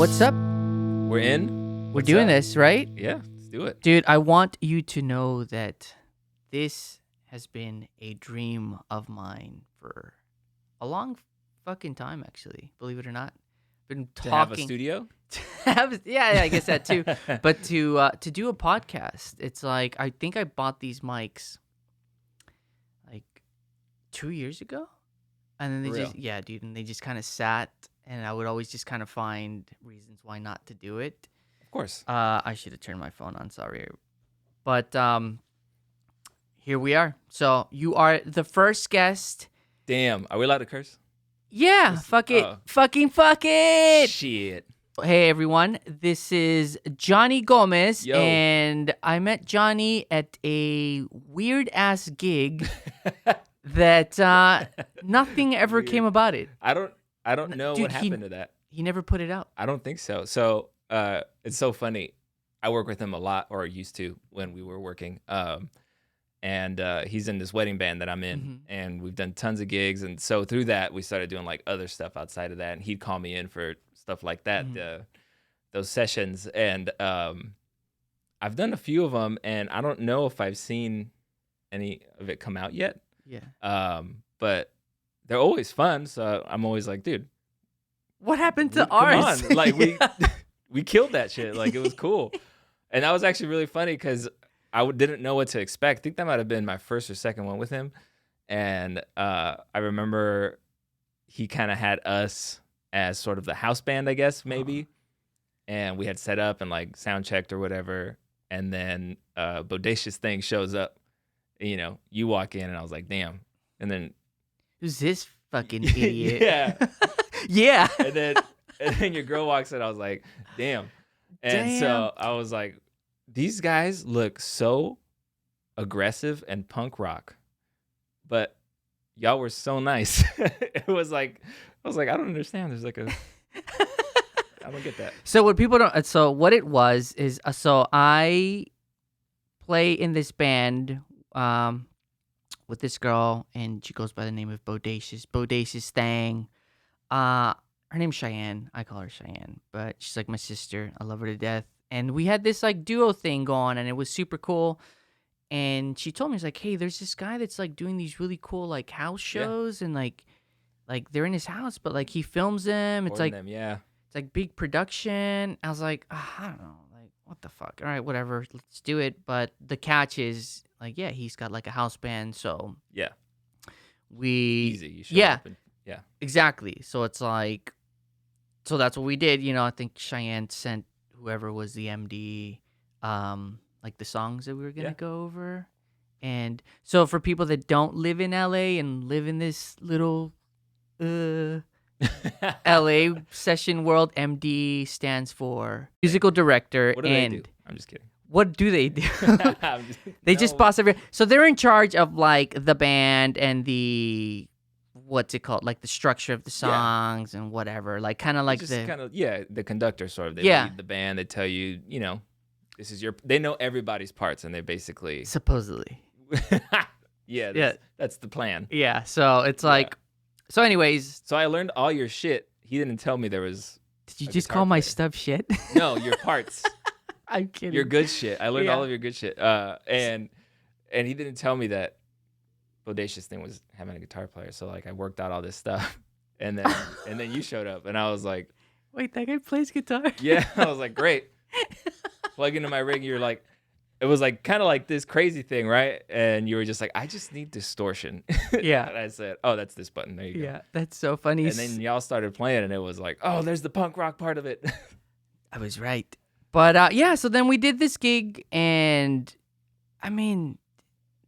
What's up? We're in. We're doing this, right? Yeah, let's do it. Dude, I want you to know that this has been a dream of mine for a long fucking time, actually. Believe it or not. Been talking. To have a studio? Yeah, I guess that too. But to do a podcast, it's like I think I bought these mics like 2 years ago, and then they just kind of sat, and I would always just kind of find reasons why not to do it. Of course. I should have turned my phone on. Sorry, but here we are. So you are the first guest. Damn, are we allowed to curse? Yeah, fuck it. Fucking fuck it. Shit. Hey, everyone. This is Johnny Gomez, Yo. and I met Johnny at a weird-ass gig that nothing ever came about it. I don't know Dude, what happened to that. He never put it out. I don't think so. So it's so funny. I work with him a lot, or used to when we were working. And he's in this wedding band that I'm in, and we've done tons of gigs. And so through that, we started doing like other stuff outside of that. And he'd call me in for stuff like that, those sessions. And I've done a few of them, and I don't know if I've seen any of it come out yet. Yeah. But they're always fun. So I'm always like, dude, what happened to come ours? on. Like we killed that shit. Like it was cool. And that was actually really funny because I didn't know what to expect. I think that might have been my first or second one with him. And I remember he kind of had us as sort of the house band, I guess, maybe. And we had set up and like sound checked or whatever. And then Bodacious Thing shows up. You know, you walk in and I was like, damn. And then who's this fucking idiot? Yeah. Yeah. And then your girl walks in. I was like, damn. And so I was like, these guys look so aggressive and punk rock, but y'all were so nice. It was like, I was like, I don't understand. There's like I don't get that. So what people don't, so what it was is, so I play in this band with this girl, and she goes by the name of Bodacious Thing. Her name's Cheyenne. I call her Cheyenne, but she's like my sister. I love her to death. And we had this like duo thing going, and it was super cool. And she told me, it's like, hey, there's this guy that's like doing these really cool like house shows, and like they're in his house, but like he films them. It's like it's like big production. I was like, I don't know, like what the fuck. All right, whatever, let's do it. But the catch is like, yeah, he's got like a house band, so easy. You show up and, exactly. So it's like, so that's what we did. You know, I think Cheyenne sent whoever was the MD, like the songs that we were gonna go over. And so for people that don't live in LA and live in this little LA session world, MD stands for musical director. What do they do? I'm just kidding. What do they do? They just boss everything. So they're in charge of like the band and the, what's it called, like the structure of the songs and whatever, like kind of like the conductor sort of. They lead the band. They tell you, you know, this is they know everybody's parts, and they basically supposedly that's the plan. Yeah, so it's like, so anyways, so I learned all your shit. He didn't tell me there was. Did you just call my stuff shit? No, your parts. I'm kidding. Your good shit. I learned all of your good shit. And he didn't tell me that Bodacious Thing was having a guitar player. So like I worked out all this stuff, and then you showed up, and I was like, wait, that guy plays guitar? Yeah, I was like, great. Plug into my rig. You're like, it was like kind of like this crazy thing, right? And you were just like, I just need distortion. Yeah. And I said, oh, that's this button. There you go. Yeah, that's so funny. And then y'all started playing, and it was like, oh, there's the punk rock part of it. I was right. But so then we did this gig, and I mean,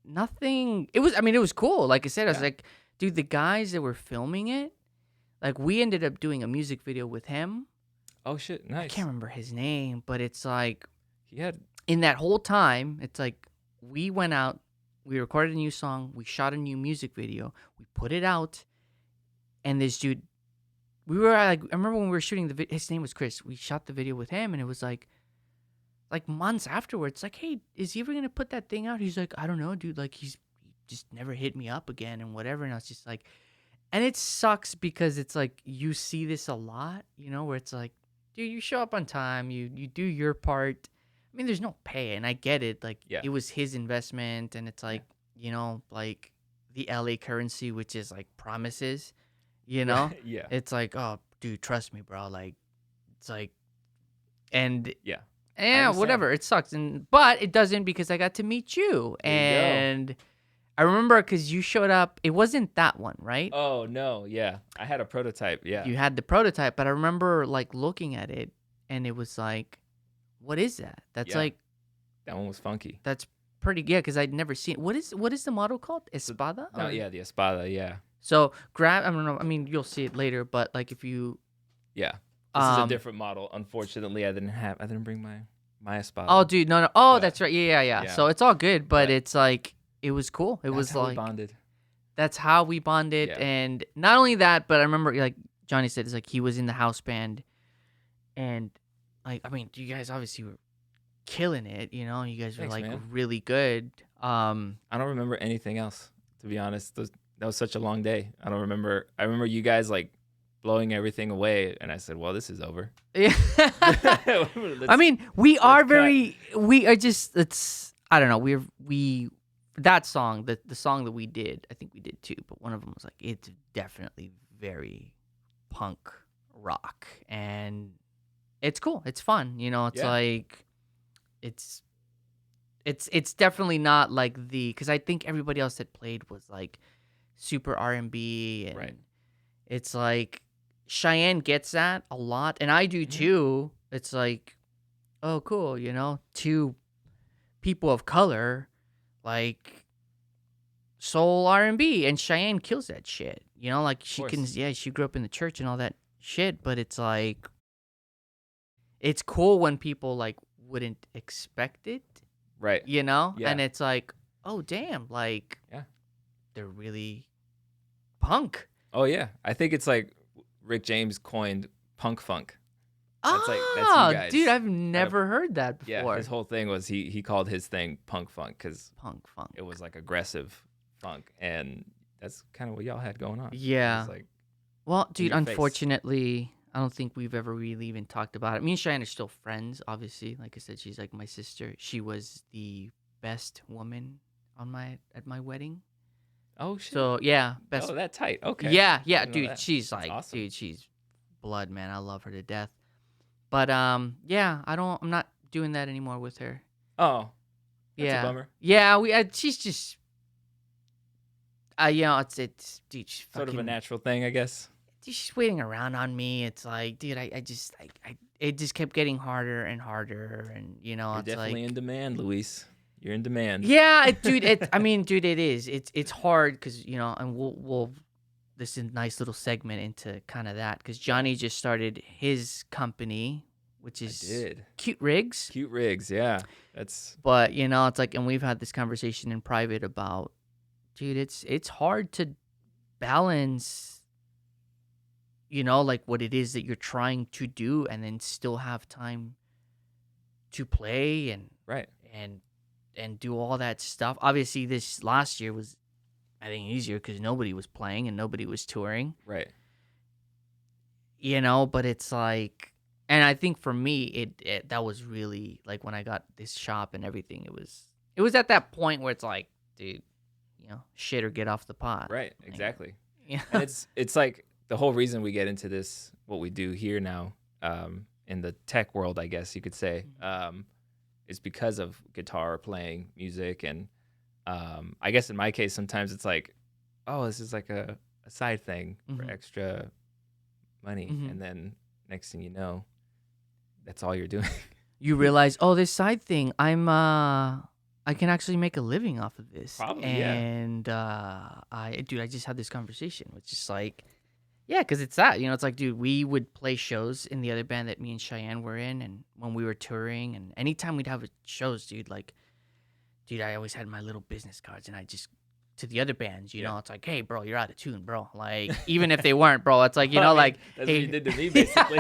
nothing. It was cool. Like I said, I was like, dude, the guys that were filming it, like we ended up doing a music video with him. Oh shit, nice. I can't remember his name, but it's like, he had, in that whole time, it's like we went out, we recorded a new song, we shot a new music video, we put it out, and this dude, we were like, I remember when we were shooting his name was Chris. We shot the video with him, and it was like months afterwards, like, hey, is he ever gonna put that thing out? He's like, I don't know, dude. Like, he just never hit me up again and whatever. And I was just like, and it sucks because it's like you see this a lot, you know, where it's like dude, you show up on time, you do your part. I mean, there's no pay, and I get it. Like, Yeah. it was his investment, and it's like, like the LA currency, which is like promises, Yeah. It's like, oh, dude, trust me, bro. Like, it's like, and Yeah. yeah, understand. whatever. It sucks, but it doesn't because I got to meet you, There you go. and I remember because you showed up. It wasn't that one, right? Oh no, yeah. I had a prototype. Yeah. You had the prototype, but I remember like looking at it, and it was like, what is that? That's Yeah. like, That one was funky. that's pretty good because I'd never seen. What is the model called? Espada? No, Or- yeah, the Espada. Yeah. So grab. I don't know. I mean, you'll see it later, but like if you. Yeah. This is a different model. Unfortunately, I didn't bring my Espada. Oh, dude, no. Oh, But- that's right. Yeah. Yeah. So it's all good, but Yeah. it's like it was cool. It That's was how we like bonded. that's how we bonded, Yeah. and not only that, but I remember like Johnny said, it's like he was in the house band, and like I mean, you guys obviously were killing it. You guys were Thanks, like man. really good. I don't remember anything else, to be honest. That was such a long day. I don't remember. I remember you guys like blowing everything away, and I said, "Well, this is over." Yeah. Let's- I mean, we are cut. we are just, it's, I don't know, we that song, the song that we did, I think we did two, but one of them was like, it's definitely very punk rock, and it's cool, it's fun, it's Yeah. like, it's definitely not like because I think everybody else that played was like super R&B, and Right. it's like Cheyenne gets that a lot, and I do too. It's like, oh, cool, two people of color, like soul R&B, and Cheyenne kills that shit. Like she can, course. she grew up in the church and all that shit, but it's like, it's cool when people like wouldn't expect it, Right. and Yeah. it's like, oh damn, like, Yeah. they're really punk. Oh yeah. I think it's like Rick James coined punk funk. That's like- that's you Ah, guys. dude, I've never heard that before. Yeah. His whole thing was he called his thing punk funk because Punk funk. it was like aggressive funk, and that's kind of what y'all had going on. Yeah. It was like, Well, dude, your face. unfortunately, I don't think we've ever really even talked about it. Me and Cheyenne are still friends, obviously. Like I said, she's like my sister. She was the best woman at my wedding. oh shit. So yeah, best. Oh, that tight. Okay. Yeah, I didn't know dude. that. She's That's like, awesome. dude, she's blood, man. I love her to death. But yeah, I'm not doing that anymore with her. Oh. That's Yeah. a bummer. Yeah, she's just, it's dude, she's Sort of a fucking- natural thing, I guess. She's waiting around on me. It's like, dude, I it just kept getting harder and harder, and You're it's definitely like, in demand, Luis. You're in demand. yeah, dude. I mean, dude, it is. It's hard because and we'll this is a nice little segment into kind of that because Johnny just started his company, which I is did. Cute Rigs. Cute rigs, yeah. That's But it's like, and we've had this conversation in private about, dude, it's hard to balance, like what it is that you're trying to do, and then still have time to play and right. do all that stuff. Obviously, this last year was, I think, easier because nobody was playing and nobody was touring. Right. But it's like, and I think for me, it that was really like when I got this shop and everything. It was at that point where it's like, dude, shit or get off the pot. Right. Like, Exactly. Yeah. And it's like the whole reason we get into this, what we do here now, in the tech world, I guess you could say, is because of guitar playing, music, and I guess in my case, sometimes it's like, oh, this is like a side thing for Mhm. extra money, Mhm. and then next thing you know, that's all you're doing. You realize, oh, this side thing, I can actually make a living off of this. Probably, yeah. And I just had this conversation, which is like, yeah, because it's that, it's like, dude, we would play shows in the other band that me and Cheyenne were in, and when we were touring, and anytime we'd have shows, dude, like, dude, I always had my little business cards, and I just, to the other bands, Yeah. it's like, hey, bro, you're out of tune, bro. Like, even if they weren't, bro, it's like, I mean, like, that's hey, what you did to me, basically.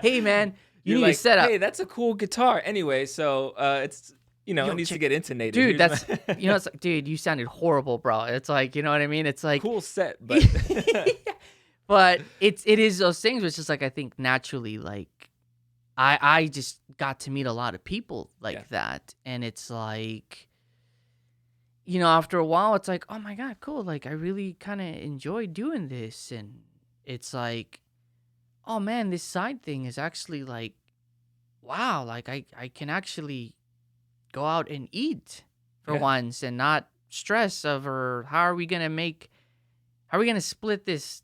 hey, man, you You're need like, to set up. hey, that's a cool guitar. Anyway, so it's it Yo, needs to check- get intonated. Dude, Here's that's my- it's like, dude, you sounded horrible, bro. It's like, you know what I mean? It's like, cool set, but but it is those things where it's just like, I think naturally, like, I just got to meet a lot of people like Yeah. that, and it's like, after a while, it's like, oh my god, cool. Like I really kind of enjoy doing this, and it's like, oh man, this side thing is actually like, wow, like I can actually go out and eat for Yeah. once and not stress over how are we gonna split this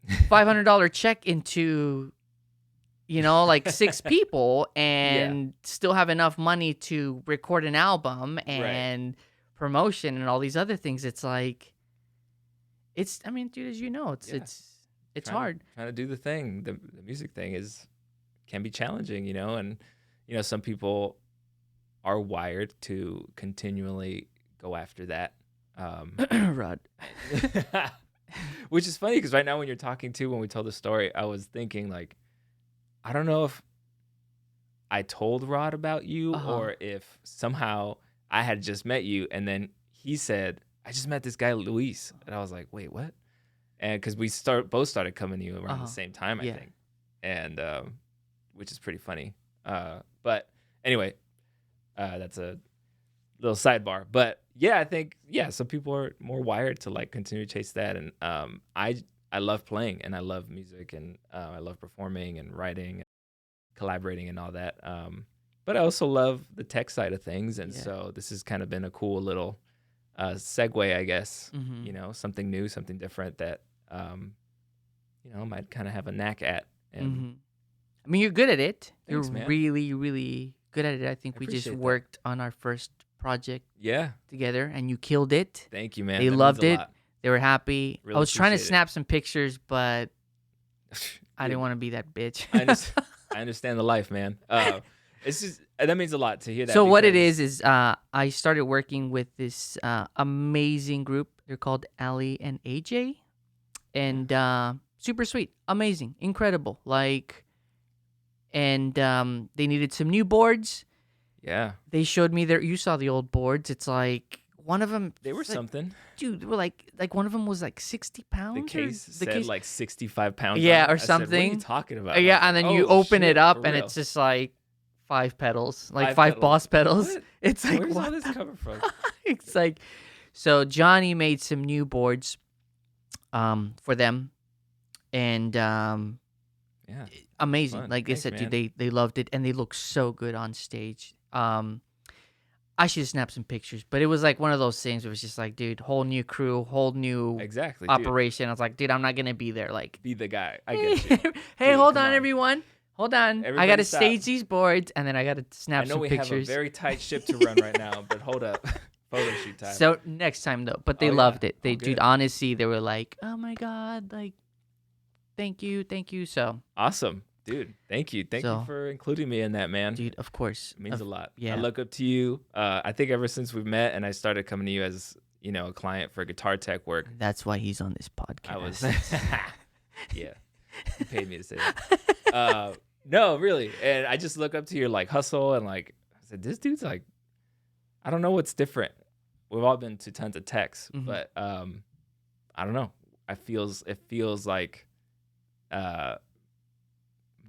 $500 check into like 6 people and still have enough money to record an album and promotion and all these other things. It's like, I mean, dude, as you know, it's hard. Trying to do the thing, the music thing can be challenging, and some people are wired to continually go after that. Rod. Which is funny because right now when you're talking to, when we told the story, I was thinking like, I don't know if I told Rod about you or if somehow I had just met you and then he said, I just met this guy Luis, and I was like, wait, what? And because we both started coming to you around the same time, I think, and which is pretty funny. But anyway, that's a little sidebar. But yeah, I think some people are more wired to like continue to chase that, and I love playing and I love music and I love performing and writing, and collaborating and all that. But I also love the tech side of things, and so this has kind of been a cool little segue, I guess. Something new, something different that I might kind of have a knack at. And I mean, you're good at it. Thanks, You're man. really, really good at it. I think we just appreciate that. worked on our first project Yeah, together, and you killed it. thank you, man. They That means loved a it. lot. They were happy. Really I was trying to appreciate it. snap some pictures, but I didn't Dude, want to be that bitch. I understand the life, man. It's just that means a lot to hear that. So what it because- is I started working with this amazing group. They're called Ali and AJ, and super sweet, amazing, incredible. Like, and they needed some new boards. Yeah, They showed me you saw the old boards. It's like one of them. they were something. Dude, they were like one of them was like 60 pounds. The case said like 65 pounds. Yeah, on it. or I said, what are something. you talking about? Yeah, I was and then like, you oh, open shit, it up for and real. it's just like 5 pedals, like 5 5 pedals. boss pedals. What? It's like, Where's what all this the- coming from? It's like, so Johnny made some new boards for them, and Yeah, amazing. Fun. Like Thanks, I said, man. dude, they loved it and they look so good on stage. I should have snapped some pictures, but it was like one of those things where it was just like, dude, whole new crew, whole new exactly. Dude, operation. I was like, dude, I'm not gonna be there. Like, be the guy. I get you. hey, Dude, hold come on, on. everyone. Hold on. I Everybody gotta stop. stage these boards and then I gotta I snap know some we have a pictures. very tight ship to run right now, but hold up, photo shoot time. So next time though, but they Oh, yeah. loved it. Oh, They, good. dude, honestly, they were like, oh my god, like, thank you. So, Awesome, dude. Thank you So- for including me in that, man. dude, of course, It means a lot. yeah. I look up to you. I think ever since we've met and I started coming to you as a client for guitar tech work, That's why he's on this podcast. I was yeah. You paid me to say that. No, really. And I just look up to your like hustle and like I said, this dude's like, I don't know what's different. We've all been to tons of techs, Mhm. but I don't know. It feels like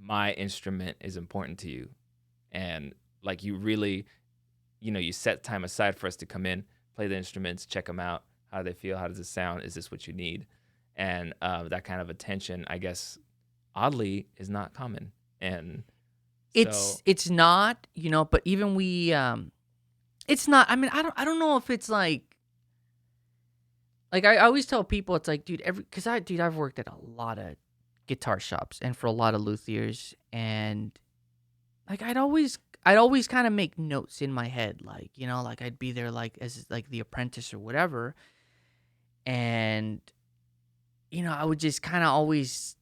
my instrument is important to you, and like you really, you set time aside for us to come in, play the instruments, check them out, how do they feel, how does it sound, is this what you need, and that kind of attention, I guess, oddly, is not common, and so, It's not, but even we it's not. I mean, I don't know if it's like I always tell people it's like, dude, I've worked at a lot of guitar shops and for a lot of luthiers, and like I'd always kind of make notes in my head, like, like I'd be there like as like the apprentice or whatever, and I would just kind of always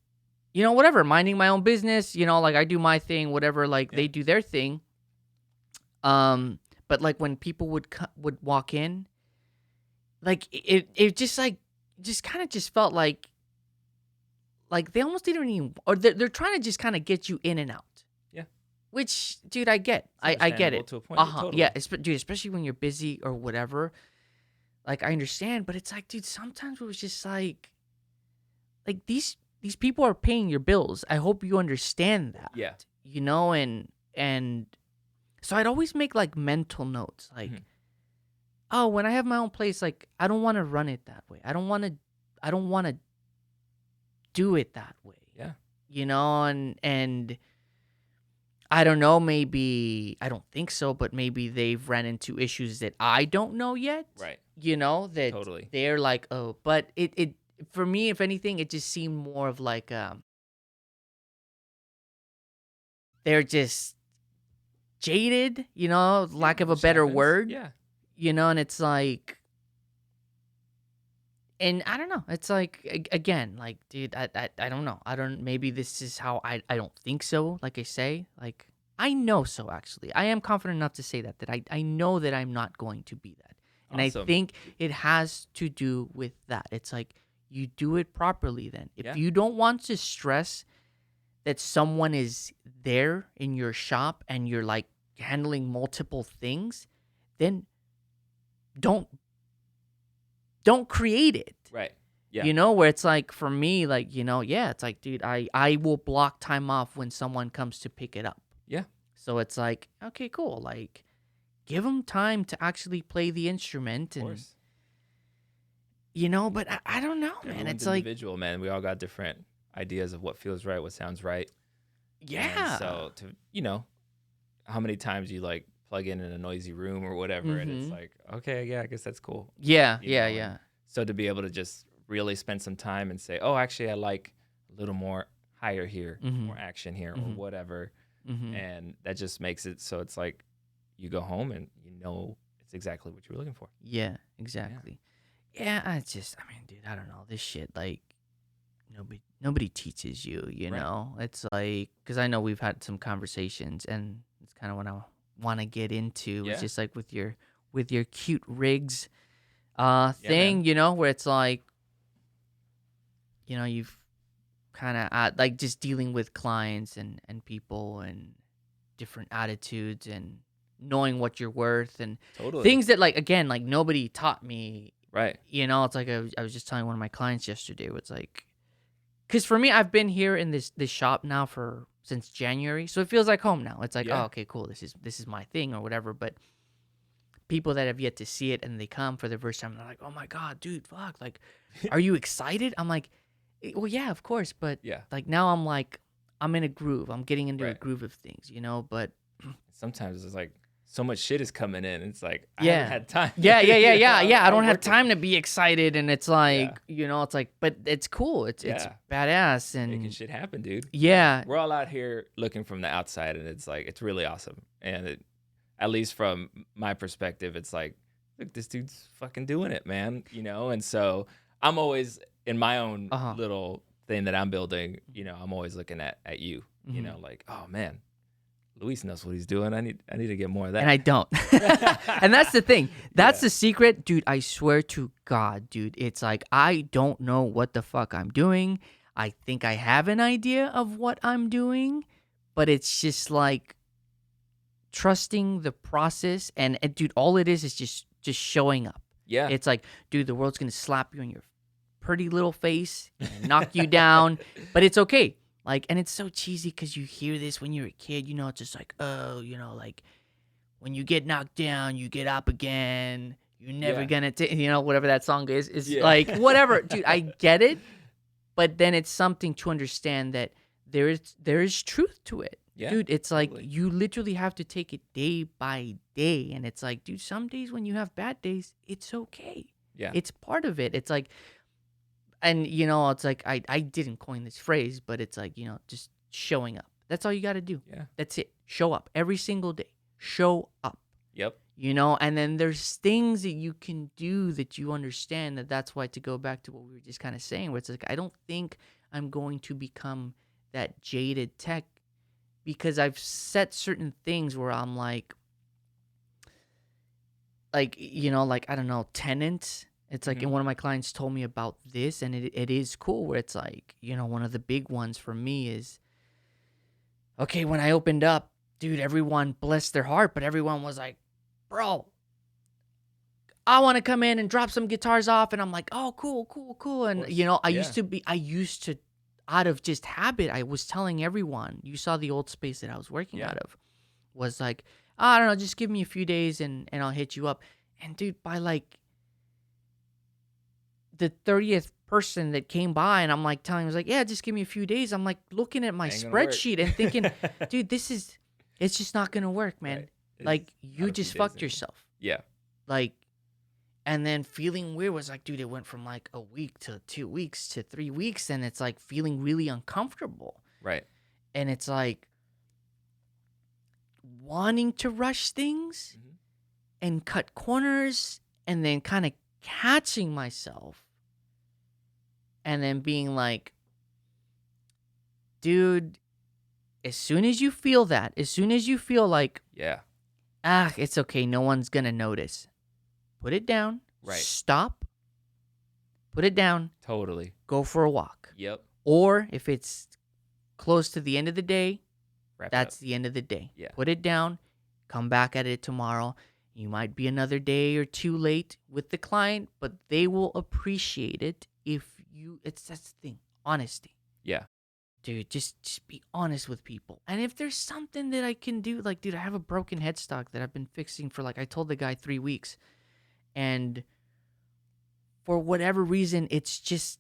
whatever, minding my own business, like I do my thing, whatever, like they do their thing. But like when people would walk in, like it just like just kind of just felt like they almost didn't even, or they're trying to just kind of get you in and out. Yeah. Which, dude, I get. it's I get understandable it. to a point, totally. Yeah, dude, especially when you're busy or whatever. Like I understand, but it's like, dude, sometimes it was just like these people are paying your bills. I hope you understand that. Yeah. you know, and so I'd always make like mental notes, like, Mhm. oh, when I have my own place, like I don't want to run it that way. I don't want to do it that way. Yeah. You know, and I don't know, maybe I don't think so, but maybe they've ran into issues that I don't know yet. Right. You know, that Totally. they're like, oh, but it for me, if anything, it just seemed more of like they're just jaded, you know, Yeah, lack of a which better happens. word, Yeah. you know, and it's like, and I don't know, it's like again, like, dude, I don't know, I don't, maybe this is how I don't think so, like I say, like I know, so actually I am confident enough to say that I know that I'm not going to be that, and I Awesome. think it has to do with that. It's like you do it properly. Then if Yeah. you don't want to stress that someone is there in your shop and you're like handling multiple things, then don't create it. Right. Yeah. You know, where it's like for me, like, you know, yeah, it's like, dude, I will block time off when someone comes to pick it up. Yeah. So it's like, okay, cool. Like, give them time to actually play the instrument, Of and course. you know, but I don't know, man. Everyone's It's like, individual, man. We all got different ideas of what feels right, what sounds right. And yeah. so to how many times you like plug in a noisy room or whatever, and it's Mhm. like, okay, yeah, I guess that's cool. Yeah, You yeah, know, and yeah. so to be able to just really spend some time and say, oh, actually, I like a little more higher here, Mhm. more action here, or Mhm. whatever, Mhm. and that just makes it so it's like you go home and you know it's exactly what you were looking for. Yeah, exactly. Yeah, I just, I mean, dude, I don't know this shit. Like, nobody teaches you. You Right. know, it's like, because I know we've had some conversations, and it's kind of what I want to get into. It's Yeah. just like with your cute rigs, Yeah, man. thing. You know, where it's like, you know, you've kind of like just dealing with clients and people and different attitudes and knowing what you're worth and Totally. things that, like, again, like nobody taught me. Right. You know, it's like I was just telling one of my clients yesterday. It's like, because for me, I've been here in this shop now for since January, so it feels like home now. It's like, oh, Yeah. okay, cool. This is my thing or whatever. But people that have yet to see it and they come for the first time, they're like, oh my god, dude, fuck, like, are you excited? I'm like, well, yeah, of course, but Yeah. like now I'm like, I'm in a groove. I'm getting into a Right. groove of things, you know. But Sometimes it's like so much shit is coming in. And it's like I haven't yeah. had time. Yeah, yeah, yeah, You know, yeah, yeah. I I'm don't have working. time to be excited, and it's Yeah. like, you know, it's like, but it's cool. It's Yeah. badass, Making and shit happen, dude. yeah, We're all out here looking from the outside, and it's like it's really awesome. And at least from my perspective, it's like, look, this dude's fucking doing it, man. And so I'm always in my own uh-huh. little thing that I'm building. I'm always looking at you. Mhm. Like, oh man, Luis knows what he's doing. I need to get more of that. And I don't. And that's the thing. That's Yeah. the secret, dude. I swear to God, dude. It's like I don't know what the fuck I'm doing. I think I have an idea of what I'm doing, but it's just like trusting the process, and dude, all it is just showing up. Yeah. It's like, dude, the world's gonna slap you in your pretty little face and knock you down, but it's okay. Like, and it's so cheesy because you hear this when you're a kid, you know, it's just like, oh, you know, like when you get knocked down, you get up again. You're never Yeah. gonna take, you know, whatever that song is Yeah. like, whatever, dude. I get it, but then it's something to understand that there is truth to it. Yeah, Dude, it's like totally. you literally have to take it day by day. And it's like, dude, some days when you have bad days, it's okay. Yeah. It's part of it. It's like, and you know, it's like I didn't coin this phrase, but it's like, you know, just showing up. That's all you got to do. Yeah. That's it. Show up every single day. Show up. Yep. You know, and then there's things that you can do that you understand that's why, to go back to what we were just kind of saying, where it's like, I don't think I'm going to become that jaded tech, because I've set certain things where I'm like, you know, like, I don't know, tenants. It's like, Mhm. and one of my clients told me about this, and it is cool, where it's like, you know, one of the big ones for me is, okay, when I opened up, dude, everyone blessed their heart, but everyone was like, bro, I want to come in and drop some guitars off. And I'm like, oh, cool, cool, cool. And, course. you know, I Yeah. used to out of just habit, I was telling everyone, you saw the old space that I was working out of, was like, I don't know, just give me a few days and I'll hit you up. And dude, by like the 30th person that came by, and I'm like telling him, I was like, yeah, just give me a few days. I'm like looking at my spreadsheet and thinking, dude, it's just not going to work, man. Right. Like, you just fucked yourself. Yeah. Like, and then feeling weird was like, dude, it went from like a week to 2 weeks to 3 weeks. And it's like feeling really uncomfortable. Right. And it's like wanting to rush things and cut corners, and then kind of catching myself and then being like, dude, as soon as you feel that, as soon as you feel like, it's okay, no one's gonna notice, put it down. Right. Stop. Put it down. Totally. Go for a walk. Yep. Or if it's close to the end of the day, that's the end of the day. Yeah. Put it down. Come back at it tomorrow. You might be another day or two late with the client, but they will appreciate it if you. That's the thing. Honesty. Yeah. Dude, just be honest with people. And if there's something that I can do, like, dude, I have a broken headstock that I've been fixing for, like, I told the guy 3 weeks. And for whatever reason, it's just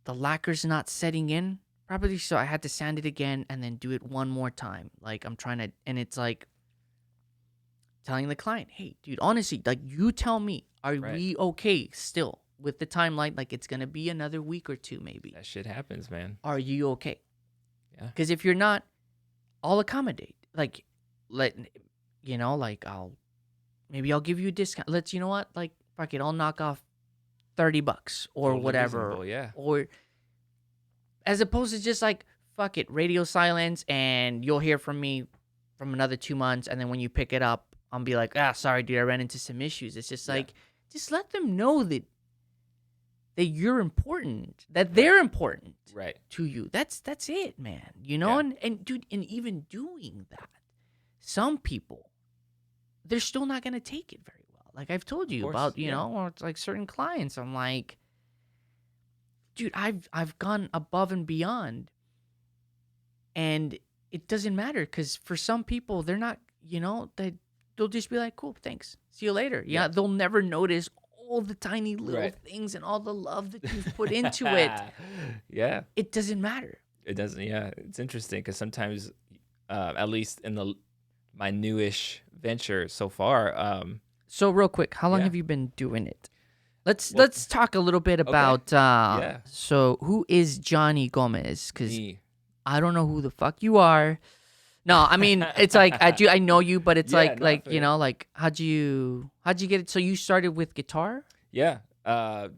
the lacquer's not setting in properly. So I had to sand it again and then do it one more time. Like, I'm trying to, and it's like telling the client, hey, dude, honestly, like, you tell me, are we okay still with the timeline? Like, it's going to be another week or two, maybe. That shit happens, man. Are you okay? Yeah. Because if you're not, I'll accommodate. Like, maybe I'll give you a discount. You know what? Like, fuck it, I'll knock off $30 or Totally whatever. reasonable, yeah. Or as opposed to just like, fuck it, radio silence, and you'll hear from me from another 2 months, and then when you pick it up, I'll be like, sorry, dude, I ran into some issues. It's just like, just let them know that you're important, that they're important to you. That's it, man. You know, and dude, and even doing that, some people, they're still not gonna take it very well. Like I've told you about, you know, or it's like certain clients. I'm like, dude, I've gone above and beyond, and it doesn't matter because for some people, they're not, you know, they'll just be like, cool, thanks, see you later. Yeah, they'll never notice all the tiny little things and all the love that you've put into it. Yeah, it doesn't matter. It doesn't. Yeah, it's interesting because sometimes, at least in my newish venture so far. So real quick, how long have you been doing it? Let's talk a little bit about. So who is Johnny Gomez? Because I don't know who the fuck you are. No, I mean it's like I know you, but it's like you know, like how'd you get it? So you started with guitar? Yeah, I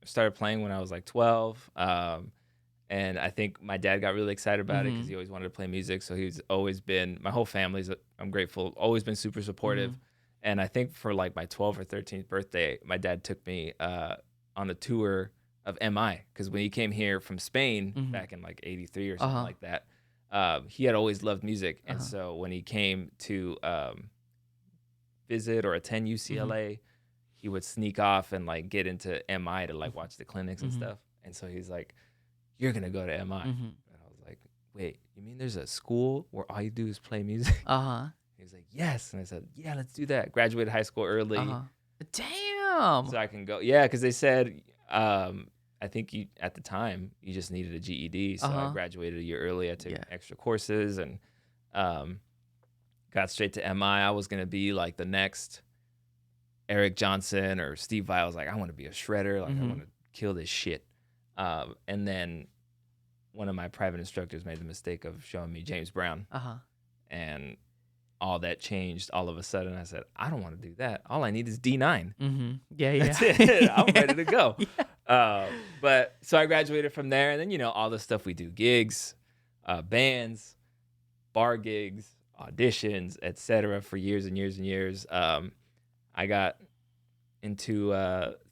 started playing when I was like 12. And I think my dad got really excited about it because he always wanted to play music. So he's always been, my whole family's, I'm grateful, always been super supportive. And I think for like my 12th or 13th birthday, my dad took me on the tour of MI. Because when he came here from Spain back in like 83 or something like that, he had always loved music. And so when he came to visit or attend UCLA, he would sneak off and like get into MI to like watch the clinics and stuff. And so he's like, you're going to go to MI. And I was like, wait, you mean there's a school where all you do is play music? He was like, yes. And I said, yeah, let's do that. Graduated high school early. Damn. So I can go. Yeah, because they said, I think at the time, you just needed a GED. So I graduated a year early. I took extra courses and got straight to MI. I was going to be like the next Eric Johnson or Steve Vai. I was like, I want to be a shredder. Like, I want to kill this shit. And then one of my private instructors made the mistake of showing me James Brown. And all that changed all of a sudden. I said, I don't want to do that. All I need is D9. Yeah. That's it. I'm ready to go. But so I graduated from there. And then, you know, all the stuff we do, gigs, bands, bar gigs, auditions, etc. for years and years and years. I got into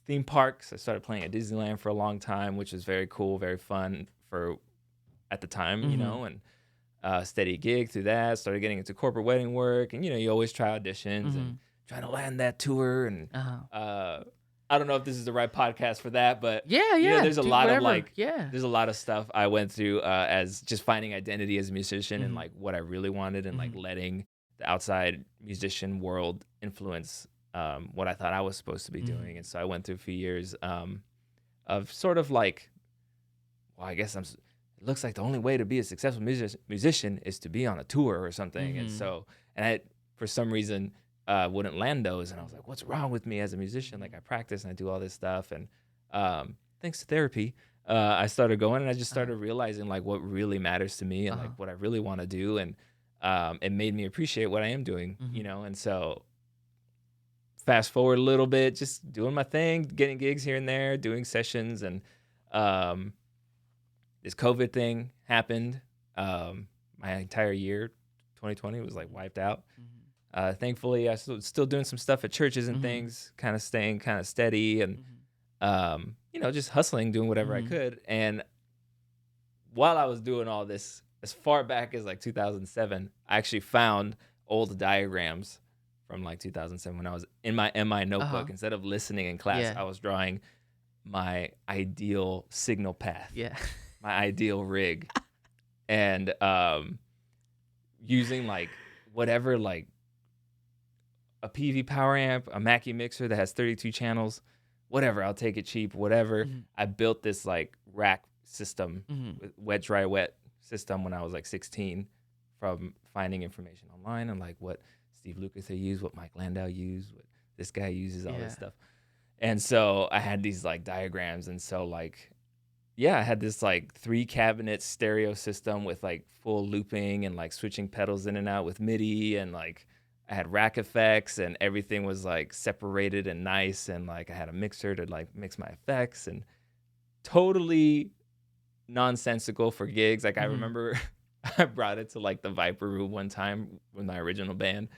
theme parks. I started playing at Disneyland for a long time, which was very cool, very fun at the time, you know, and steady gig through that. Started getting into corporate wedding work, and you know, you always try auditions and trying to land that tour. And I don't know if this is the right podcast for that, but Yeah, you know, yeah. there's a do lot of whatever. like, Yeah. there's a lot of stuff I went through as just finding identity as a musician and Mhm. like what I really wanted and like Mhm. letting the outside musician world influence what I thought I was supposed to be doing. Mhm. And so I went through a few years of sort of like, well, I guess it looks like the only way to be a successful musician is to be on a tour or something. And Mhm. so, and I, for some reason, wouldn't land those. And I was like, what's wrong with me as a musician? Like I practice and I do all this stuff. And thanks to therapy, I started going and I just started realizing like what really matters to me and like what I really want to do. And it made me appreciate what I am doing, you Mhm. know? And so fast forward a little bit, just doing my thing, getting gigs here and there, doing sessions. And um, this COVID thing happened. My entire year, 2020, was like wiped out. Mhm. Thankfully, I still doing some stuff at churches and Mhm. things, kind of staying kind of steady and, you know, just hustling, doing whatever I Mhm. could. And while I was doing all this, as far back as like 2007, I actually found old diagrams from like 2007 when I was in my MI notebook. Instead of listening in class, Yeah. I was drawing my ideal signal path, Yeah. my ideal rig, and using like whatever, like a PV power amp, a Mackie mixer that has 32 channels, whatever. I'll take it cheap, whatever. Mhm. I built this like rack system, Mhm. with wet, dry, wet system when I was like 16 from finding information online and like what Steve Lukather used, what Mike Landau used, what this guy uses, all this Yeah. stuff. And so I had these like diagrams. And so like, yeah, I had this like 3 cabinet stereo system with like full looping and like switching pedals in and out with MIDI, and like I had rack effects and everything was like separated and nice, and like I had a mixer to like mix my effects, and totally nonsensical for gigs. Like I Mhm. remember I brought it to like the Viper Room one time with my original band,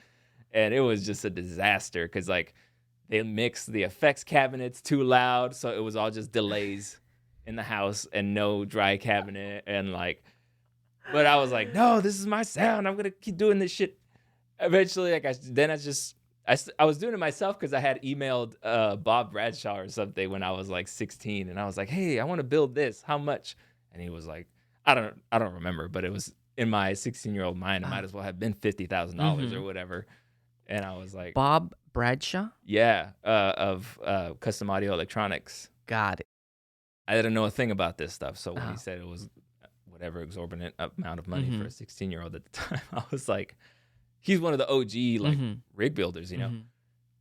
and it was just a disaster because like they mixed the effects cabinets too loud, so it was all just delays in the house and no dry cabinet. And like, but I was like, no, this is my sound. I'm gonna keep doing this shit. Eventually, like I was doing it myself because I had emailed Bob Bradshaw or something when I was like 16, and I was like, hey, I want to build this. How much? And he was like, I don't remember, but it was in my 16-year-old mind. It might as well have been $50,000 or Mhm. whatever. And I was like, Bob Bradshaw? yeah, of Custom Audio Electronics. Got it. I didn't know a thing about this stuff. So when he Uh-huh. said it was whatever exorbitant amount of money for a Mhm. 16-year-old at the time, I was like, he's one of the OG like Mhm. rig builders, you know? Mhm.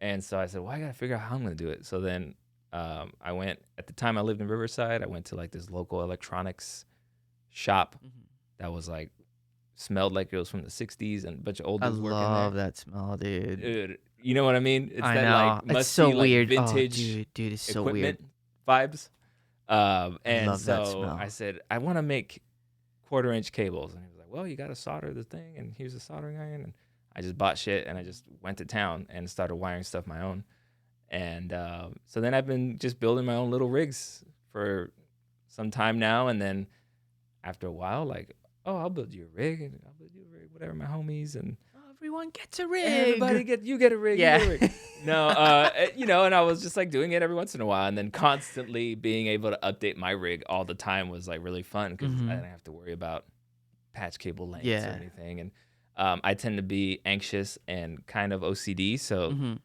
And so I said, well, I got to figure out how I'm going to do it. So then I went, at the time I lived in Riverside, I went to like this local electronics shop Mhm. that was like, smelled like it was from the 60s, and a bunch of old I dudes working there. love that smell, dude. Dude, you know what I mean? It's I that know. like It's musty, so like weird. vintage Dude, it's so weird. equipment vibes. I And love that so I smell. said, I want to make 1/4-inch cables. And he was like, well, you got to solder the thing, and here's a soldering iron. And I just bought shit, and I just went to town and started wiring stuff my own. And so then I've been just building my own little rigs for some time now. And then after a while, like, oh, I'll build you a rig, and I'll build you a rig, whatever, my homies. And Everyone gets a rig. everybody you get a rig, you Yeah. get a rig. No, you know, and I was just like doing it every once in a while, and then constantly being able to update my rig all the time was like really fun because I didn't have to worry about patch cable lengths or Yeah. anything. And I tend to be anxious and kind of OCD, so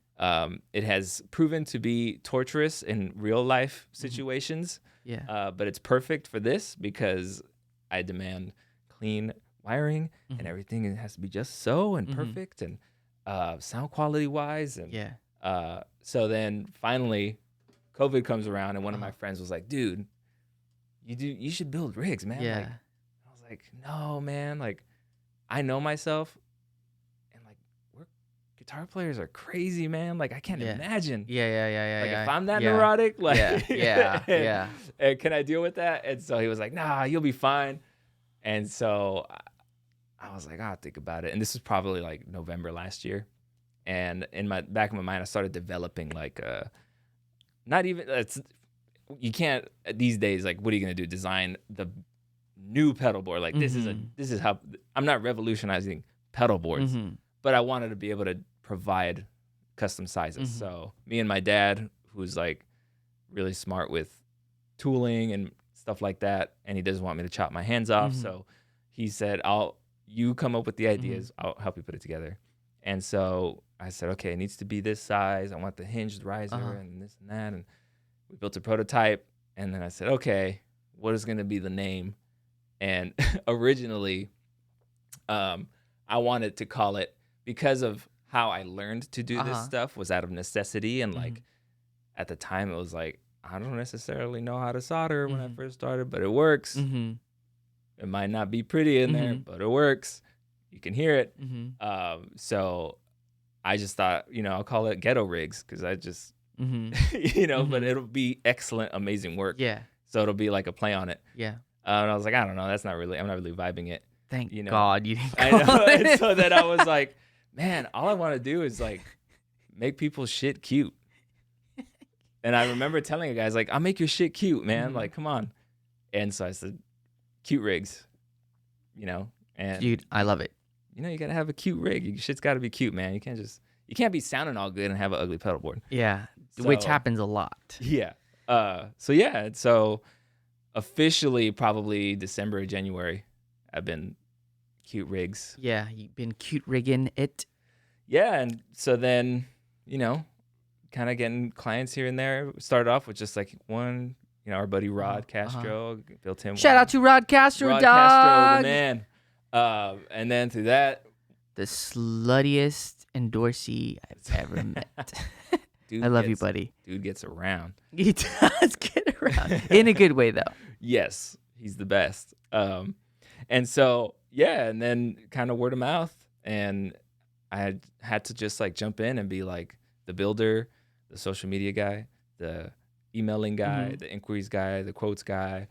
it has proven to be torturous in real life situations. Yeah. But it's perfect for this because I demand clean wiring and everything. It has to be just so and perfect and sound quality wise. And Yeah. so then finally COVID comes around, and one of my friends was like, dude, you should build rigs, man. Yeah. Like, I was like, no, man, like I know myself, and like we're guitar players are crazy, man. Like I can't imagine. Yeah. Like if I'm that neurotic, like Yeah. and can I deal with that? And so he was like, nah, you'll be fine. And so I was like, I'll think about it. And this was probably like November last year. And in my back of my mind, I started developing like not even you can't these days, like what are you gonna do? Design the new pedal board. Like this is how I'm not revolutionizing pedal boards, but I wanted to be able to provide custom sizes. So me and my dad, who's like really smart with tooling and stuff like that, and he doesn't want me to chop my hands off. Mhm. So he said, you come up with the ideas, I'll help you put it together. And so I said, okay, it needs to be this size. I want the hinged riser and this and that. And we built a prototype. And then I said, okay, what is going to be the name? And originally, I wanted to call it, because of how I learned to do this stuff was out of necessity. And like at the time, it was like, I don't necessarily know how to solder when I first started, but it works. It might not be pretty in there, but it works. You can hear it. So I just thought, I'll call it Ghetto Rigs, because I just, but it'll be excellent, amazing work. Yeah. So it'll be like a play on it. Yeah. And I was like, I don't know. I'm not really vibing it. Thank God you didn't I know. And so then I was like, man, all I want to do is like make people's shit cute. And I remember telling you guys, like, I'll make your shit cute, man. Like, come on. And so I said, cute rigs, and dude, I love it. You got to have a cute rig. Your shit's got to be cute, man. You can't be sounding all good and have an ugly pedal board. Yeah. Which happens a lot. Yeah. So officially probably December or January, I've been cute rigs. Yeah. You've been cute rigging it. Yeah. And so then, kind of getting clients here and there. Started off with just like one, our buddy Rod Castro built him. Shout out to Rod Castro, Rod dog. Castro, the man. And then through that, the sluttiest endorsee I've ever met. I love you, buddy. Dude gets around. He does get around in a good way, though. Yes, he's the best. And so and then kind of word of mouth, and I had to just like jump in and be like the builder, the social media guy, the emailing guy, the inquiries guy, the quotes guy,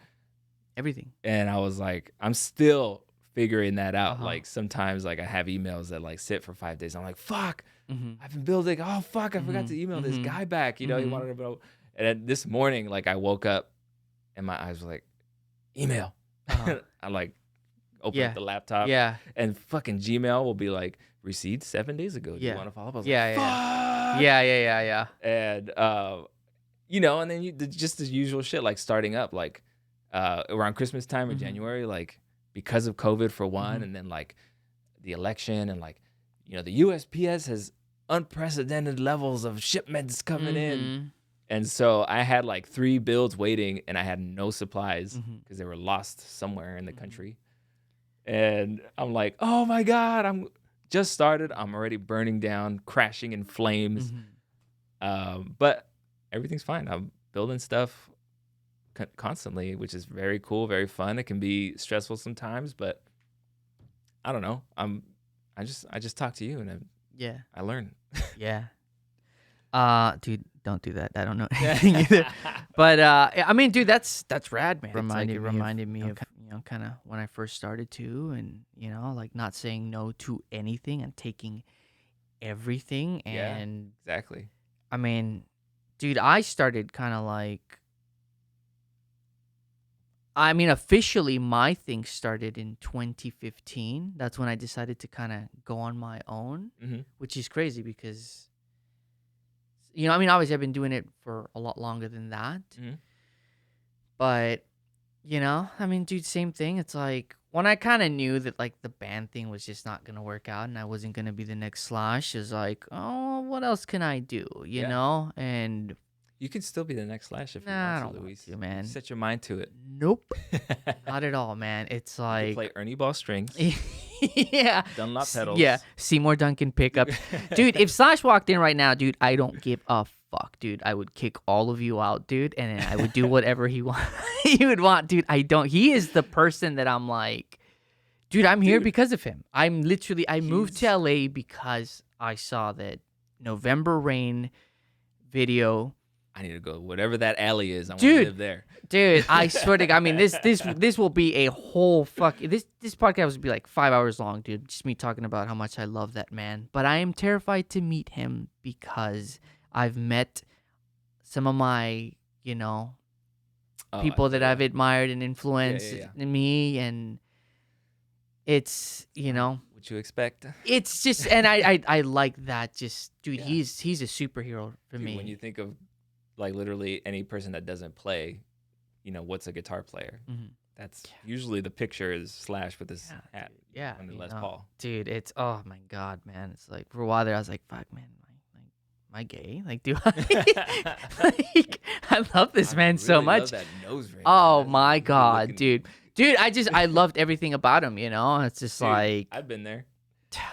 everything. And I was like, I'm still figuring that out. Like sometimes like I have emails that like sit for 5 days. I'm like, fuck, I've been building. Oh fuck, I forgot to email this guy back. He wanted to know. And then this morning, like I woke up and my eyes were like, email. I like open up the laptop. Yeah. And fucking Gmail will be like, received 7 days ago. Do you want to follow up? I was like, fuck. Yeah. And and then just the usual shit, like starting up, like around Christmas time or January, like because of COVID for one, and then like the election, and like the USPS has unprecedented levels of shipments coming in, and so I had like 3 builds waiting, and I had no supplies because they were lost somewhere in the country, and I'm like, oh my god, I'm just started, I'm already burning down, crashing in flames, but everything's fine. I'm building stuff constantly, which is very cool, very fun. It can be stressful sometimes, but I don't know. I just talk to you, and I learn. Yeah. Dude, don't do that. I don't know anything either. But I mean, dude, that's rad, man. Reminded me of kind of when I first started too, and like not saying no to anything and taking everything. And exactly. I mean, dude, I started kind of like, officially my thing started in 2015. That's when I decided to kind of go on my own, which is crazy because, obviously I've been doing it for a lot longer than that. But, dude, same thing. It's like when I kind of knew that like the band thing was just not going to work out and I wasn't going to be the next Slash, is like, oh, what else can I do, you know? And you can still be the next Slash if you I want don't to, Luis. want to, man. Set your mind to it. Nope. Not at all, man. It's like... You play Ernie Ball strings. Yeah. Dunlop pedals. Yeah. Seymour Duncan pickup. Dude, if Slash walked in right now, dude, I don't give a fuck, dude. I would kick all of you out, dude, and then I would do whatever he would want, dude. I don't... He is the person that I'm like... Dude, I'm here because of him. I moved to LA because I saw that November Rain video... I need to go whatever that alley is. I want to live there. Dude, I swear to God, this will be a whole this podcast will be like 5 hours long, dude. Just me talking about how much I love that man. But I am terrified to meet him because I've met some of my, people that I've admired and influenced in me, and it's, what you expect. It's just, and I like that. Just, dude, he's a superhero for me. When you think of like literally any person that doesn't play, what's a guitar player? That's usually the picture is Slash with his hat. Dude, yeah, on the Les Paul. Dude, it's oh my god, man. It's like for a while there, I was like, fuck, man, am I gay? Like, do I? Like, I love this man so really much. love that nose ring. Oh man. my Really god, looking- dude, I loved everything about him. It's just Dude, like I've been there.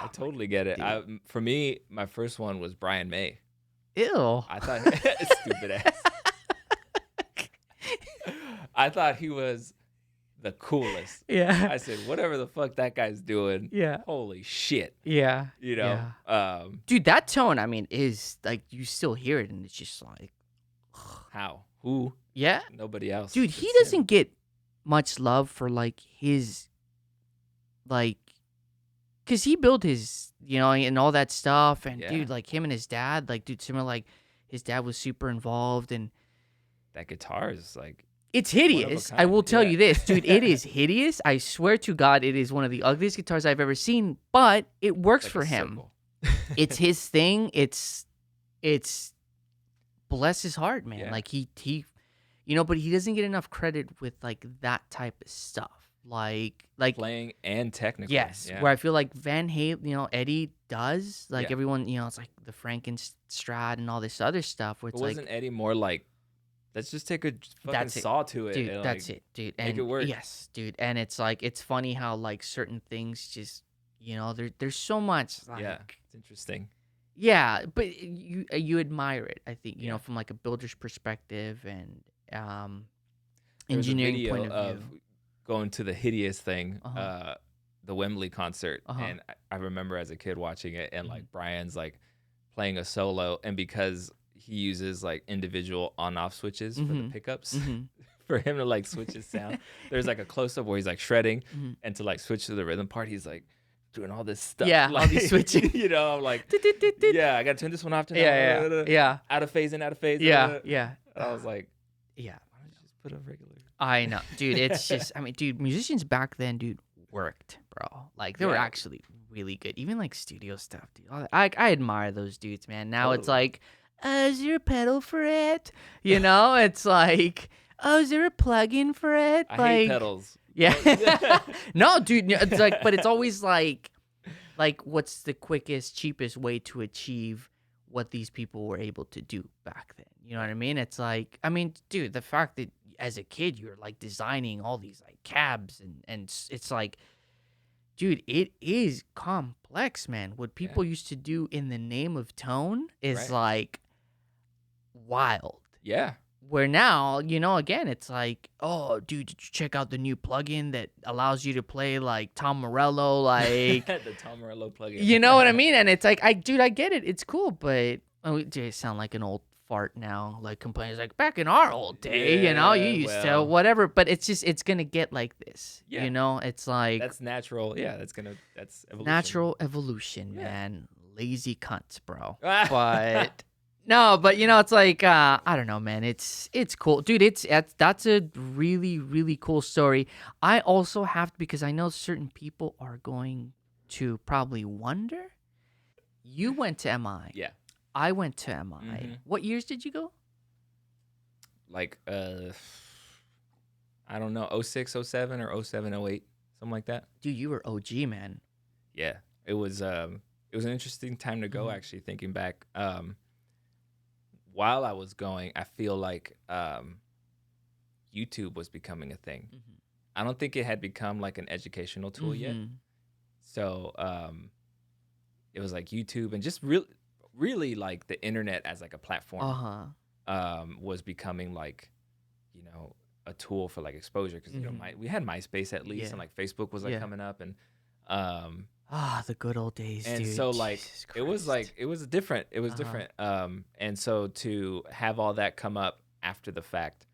I totally get it. For me, my first one was Brian May. ew. I thought stupid ass. I thought he was the coolest. Yeah, I said, whatever the fuck that guy's doing. yeah, Holy shit. yeah. Dude, that tone, I mean, is like you still hear it, and it's just like, how? Who? yeah, Nobody else. dude. It's He him. doesn't get much love for like his, like, cause he built his, and all that stuff, and Yeah. dude, like him and his dad, like, dude, similar, like his dad was super involved, and That guitar is like, it's hideous. I kind, will tell yeah. you this, dude. It is hideous. I swear to God, it is one of the ugliest guitars I've ever seen. But it works like for a him. circle. It's his thing. It's bless his heart, man. Yeah. Like he, but he doesn't get enough credit with like that type of stuff. Like Playing and technical. yes, Yeah. where I feel like Van Halen, Eddie does. Like Yeah. everyone, it's like the Frankenstrat and all this other stuff. Where it's But like, wasn't Eddie more like, let's just take a fucking That's it. saw to it. dude, and, that's like, it, dude. make And it work. yes, dude. And it's like it's funny how like certain things just there's so much like Yeah. It's interesting. yeah, but you admire it. I think Yeah. from like a builder's perspective and There was a engineering video point of view. going to the hideous thing, Uh-huh. the Wembley concert, Uh-huh. and I remember as a kid watching it, and Mhm. like Brian's like playing a solo, and because he uses like individual on-off switches for the Mhm. pickups, Mhm. for him to like switch his sound, there's like a close-up where he's like shredding, Mhm. and to like switch to the rhythm part, he's like doing all this stuff. Yeah, all like, these switching. I'm like, yeah, I gotta turn this one off. Yeah, Out of phase in, out of phase. yeah, yeah. I was like, Yeah. why don't you just put a regular? I know, dude. It's just, I mean, dude, musicians back then, dude, worked, bro. Like they were Yeah. actually really good. Even like studio stuff, dude. I admire those dudes, man. Now it's Totally. like, is there a pedal for it? It's like, oh, is there a plug-in for it? I like, hate pedals. yeah. No, dude. It's like, but it's always like, what's the quickest, cheapest way to achieve what these people were able to do back then? You know what I mean? It's like, I mean, dude, the fact that as a kid you're like designing all these like cabs and it's like, dude, it is complex, man. What people used to do in the name of tone is Right. like wild. Yeah. Where now, again, it's like, oh, dude, did you check out the new plugin that allows you to play like Tom Morello? Like, The Tom Morello plugin. you know what I mean? And it's like, I get it. It's cool, but dude, I sound like an old fart now. Like complaining, like back in our old day, Yeah, you used to well. whatever. But it's just, it's gonna get like this. Yeah. It's like That's natural. Yeah, that's evolution. natural evolution, Yeah. man. Lazy cunts, bro. Ah. But no, but it's like I don't know, man. It's cool, dude. That's a really really cool story. I also have to, because I know certain people are going to probably wonder. You went to MI. Yeah. I went to MI. Mhm. What years did you go? Like I don't know, 06, 07 or 07, 08, something like that. Dude, you were OG, man. Yeah. It was an interesting time to go, Mhm. actually, thinking back. While I was going, I feel like YouTube was becoming a thing. I don't think it had become like an educational tool yet. Mhm. So it was like YouTube and just really like the internet as like a platform was becoming like, a tool for like exposure, because Mhm. we had MySpace at least, Yeah. and like Facebook was like Yeah. coming up, and The good old days, and dude. so like Jesus it was Christ. like it was different. It was Uh-huh. different. And so to have all that come up after the fact,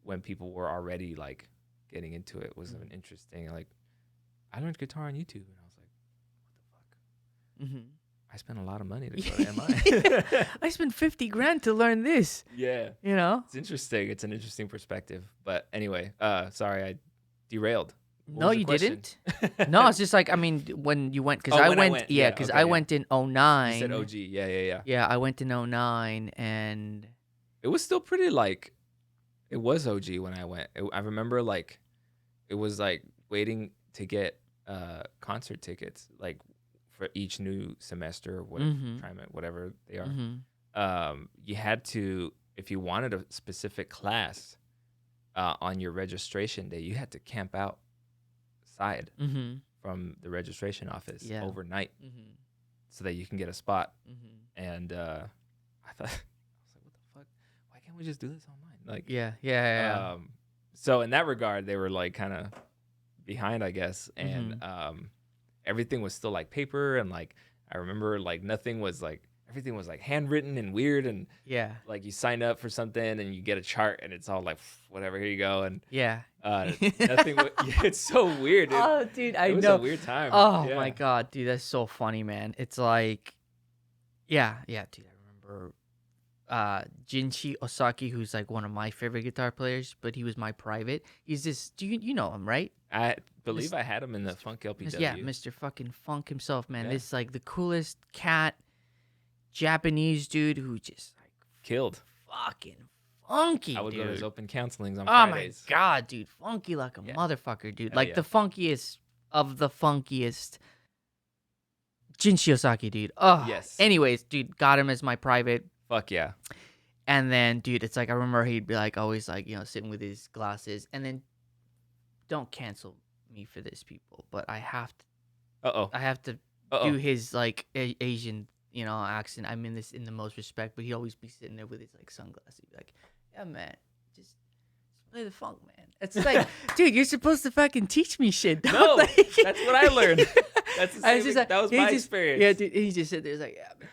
when people were already like getting into it, was an interesting. Like, I learned guitar on YouTube, and I was like, what the fuck? Mhm. I spent a lot of money to go to MI. I spent 50 grand to learn this. Yeah, You it's interesting. It's an interesting perspective. But anyway, sorry, I derailed. What No, was the you question? didn't. No, it's just like, I mean, when you went, because Oh, I when I went, went. yeah, Yeah, because okay, I yeah. went in 09. You said OG. Yeah. Yeah, I went in 09, and it was still pretty like it was OG when I went. I remember like it was like waiting to get concert tickets like for each new semester or whatever whatever they are. You had to, if you wanted a specific class on your registration day, you had to camp outside from the registration office overnight so that you can get a spot. And I thought, I was like, what the fuck? Why can't we just do this online? Like, yeah. So in that regard, they were like kind of behind, I guess. And everything was still like paper. And like, I remember like everything was like handwritten and weird. And like you sign up for something and you get a chart and it's all like, whatever, here you go. And nothing, it's so weird, dude. Oh, dude, I know. It was a weird time. Oh my God, dude, that's so funny, man. It's like, dude, I remember Jinchi Osaki, who's like one of my favorite guitar players, but he was my private. He's this, you know him, right? I believe I had him in the Funk LPW. Yeah, Mr. fucking Funk himself, man. This is like the coolest cat Japanese dude who just like killed. Fucking funky, I would dude. go to his open counselings on Oh Fridays. my God, dude. Funky like a motherfucker, dude. Like the funkiest of the funkiest. Jinshi Osaki, dude. Oh, yes. Anyways, dude, got him as my private. Fuck yeah. And then, dude, it's like, I remember he'd be like, always like, sitting with his glasses. And then, don't cancel me for this, people, but I have to. I have to do his like Asian, accent. I mean this in the most respect, but he'd always be sitting there with his like sunglasses. He'd be like, yeah, man, just play the funk, man. It's like, dude, you're supposed to fucking teach me shit. No, like, that's what I learned. That's the same thing. Like, that was my experience. Yeah, dude, he just sit there, like, yeah, man,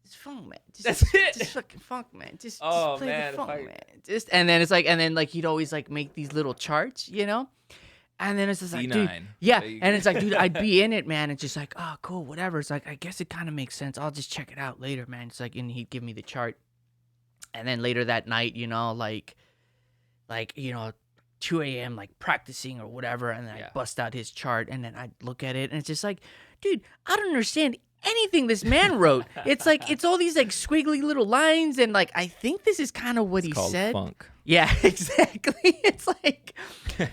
it's funk, man. That's it. Just fucking funk, man. Just oh play man, the funk, man. And then it's like, he'd always like make these little charts, And then it's just like, dude, and it's like, dude, I'd be in it, man. It's just like, oh, cool, whatever. It's like, I guess it kind of makes sense. I'll just check it out later, man. It's like, and he'd give me the chart. And then later that night, like 2 a.m., like practicing or whatever. And then I'd bust out his chart and then I'd look at it. And it's just like, dude, I don't understand anything this man wrote. It's like, it's all these like squiggly little lines. And like, I think this is kind of what he said. Funk. Yeah, exactly. It's like,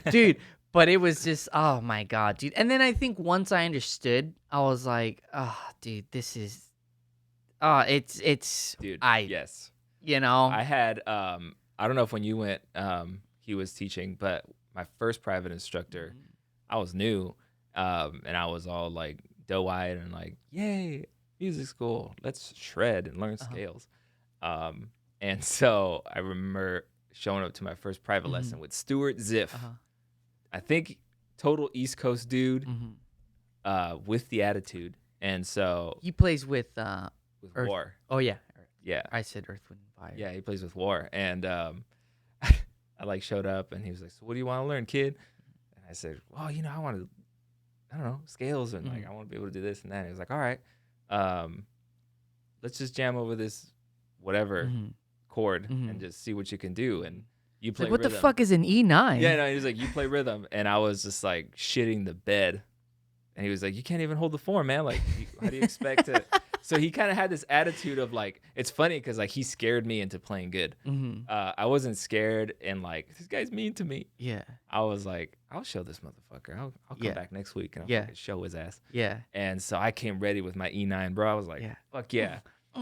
dude. But it was just, oh my God, dude. And then I think once I understood, I was like, oh, dude, this is, it's, dude, yes. I had, I don't know if when you went, he was teaching, but my first private instructor, I was new, and I was all like doe-eyed and like, yay, music school, let's shred and learn scales. And so I remember showing up to my first private lesson with Stuart Ziff. I think total East Coast dude with the attitude. And so he plays with Earth. War. Oh yeah. Yeah. I said Earth, Wind, and Fire. Yeah, he plays with War. And I like showed up and he was like, so what do you want to learn, kid? And I said, well, I want to, I don't know, scales and like I want to be able to do this and that. And he was like, all right, let's just jam over this whatever chord and just see what you can do. And you play like, what rhythm. the fuck is an E9? Yeah, no, he was like, you play rhythm. And I was just like shitting the bed. And he was like, you can't even hold the form, man. Like, how do you expect to? So he kind of had this attitude of like, it's funny because like he scared me into playing good. I wasn't scared and like, this guy's mean to me. Yeah. I was like, I'll show this motherfucker. I'll come back next week and I'll fucking show his ass. Yeah. And so I came ready with my E9, bro. I was like, fuck yeah.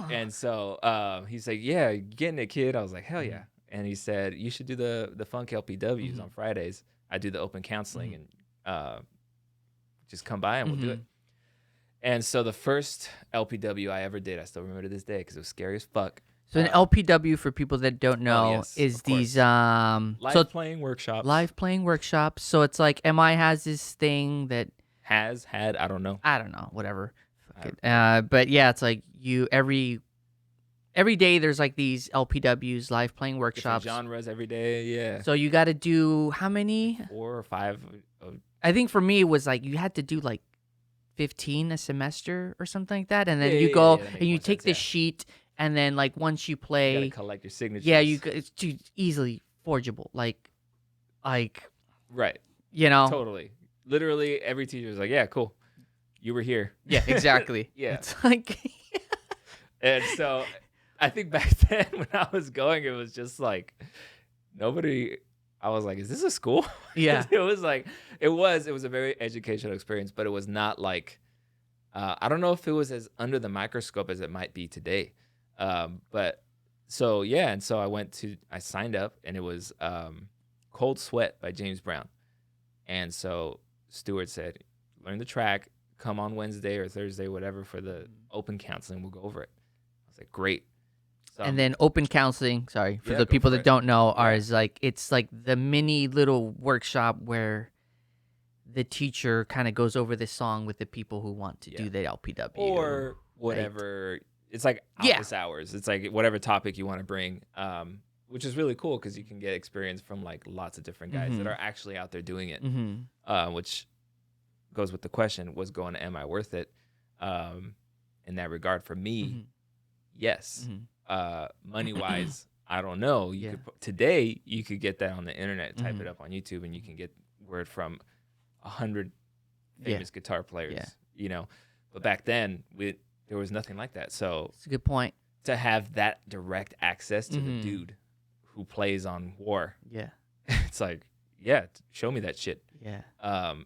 And so he's like, yeah, you getting it, kid? I was like, hell yeah. And he said, you should do the Funk LPWs on Fridays. I do the open counseling and just come by and we'll do it. And so the first LPW I ever did, I still remember to this day because it was scary as fuck. So an LPW, for people that don't know, is these live playing workshops. Live playing workshops. So it's like MI has this thing that had, I don't know, whatever. But yeah, it's like you every day there's like these LPWs, live playing workshops. Different genres every day, yeah. So you got to do how many? 4 or 5. I think for me it was like you had to do like 15 a semester or something like that, and then you go and you take the sheet, and then like once you play, you gotta collect your signatures. Yeah, it's easily forgeable, like right. Totally. Literally every teacher was like, "Yeah, cool, you were here." Yeah, exactly. Yeah, it's like, and so I think back then when I was going, it was just like nobody. I was like, is this a school? Yeah. It was like it was a very educational experience, but it was not like I don't know if it was as under the microscope as it might be today. But so yeah, and so I signed up, and it was Cold Sweat by James Brown. And so Stuart said, learn the track, come on Wednesday or Thursday, whatever, for the open counseling. We'll go over it. I was like, great. So And then open counseling, sorry, for Yeah, the go people for that it. don't know, Yeah. is like it's like the mini little workshop where the teacher kind of goes over this song with the people who want to Yeah. do the LPW or whatever. It's like Yeah. office hours. It's like whatever topic you want to bring, which is really cool because you can get experience from like lots of different guys that Mhm. are actually out there doing it. Mm-hmm. Which goes with the question: was going to Am I Worth It? In that regard, for me, Mm-hmm. yes. Money wise, I don't know. Yeah. Today you could get that on the internet, type Mhm. it up on YouTube, and you can get word from 100 famous guitar players. Yeah. You know, but back then there was nothing like that. So It's a good point. to have that direct access to the Mhm. dude who plays on War, Yeah. it's like, yeah, show me that shit. Yeah.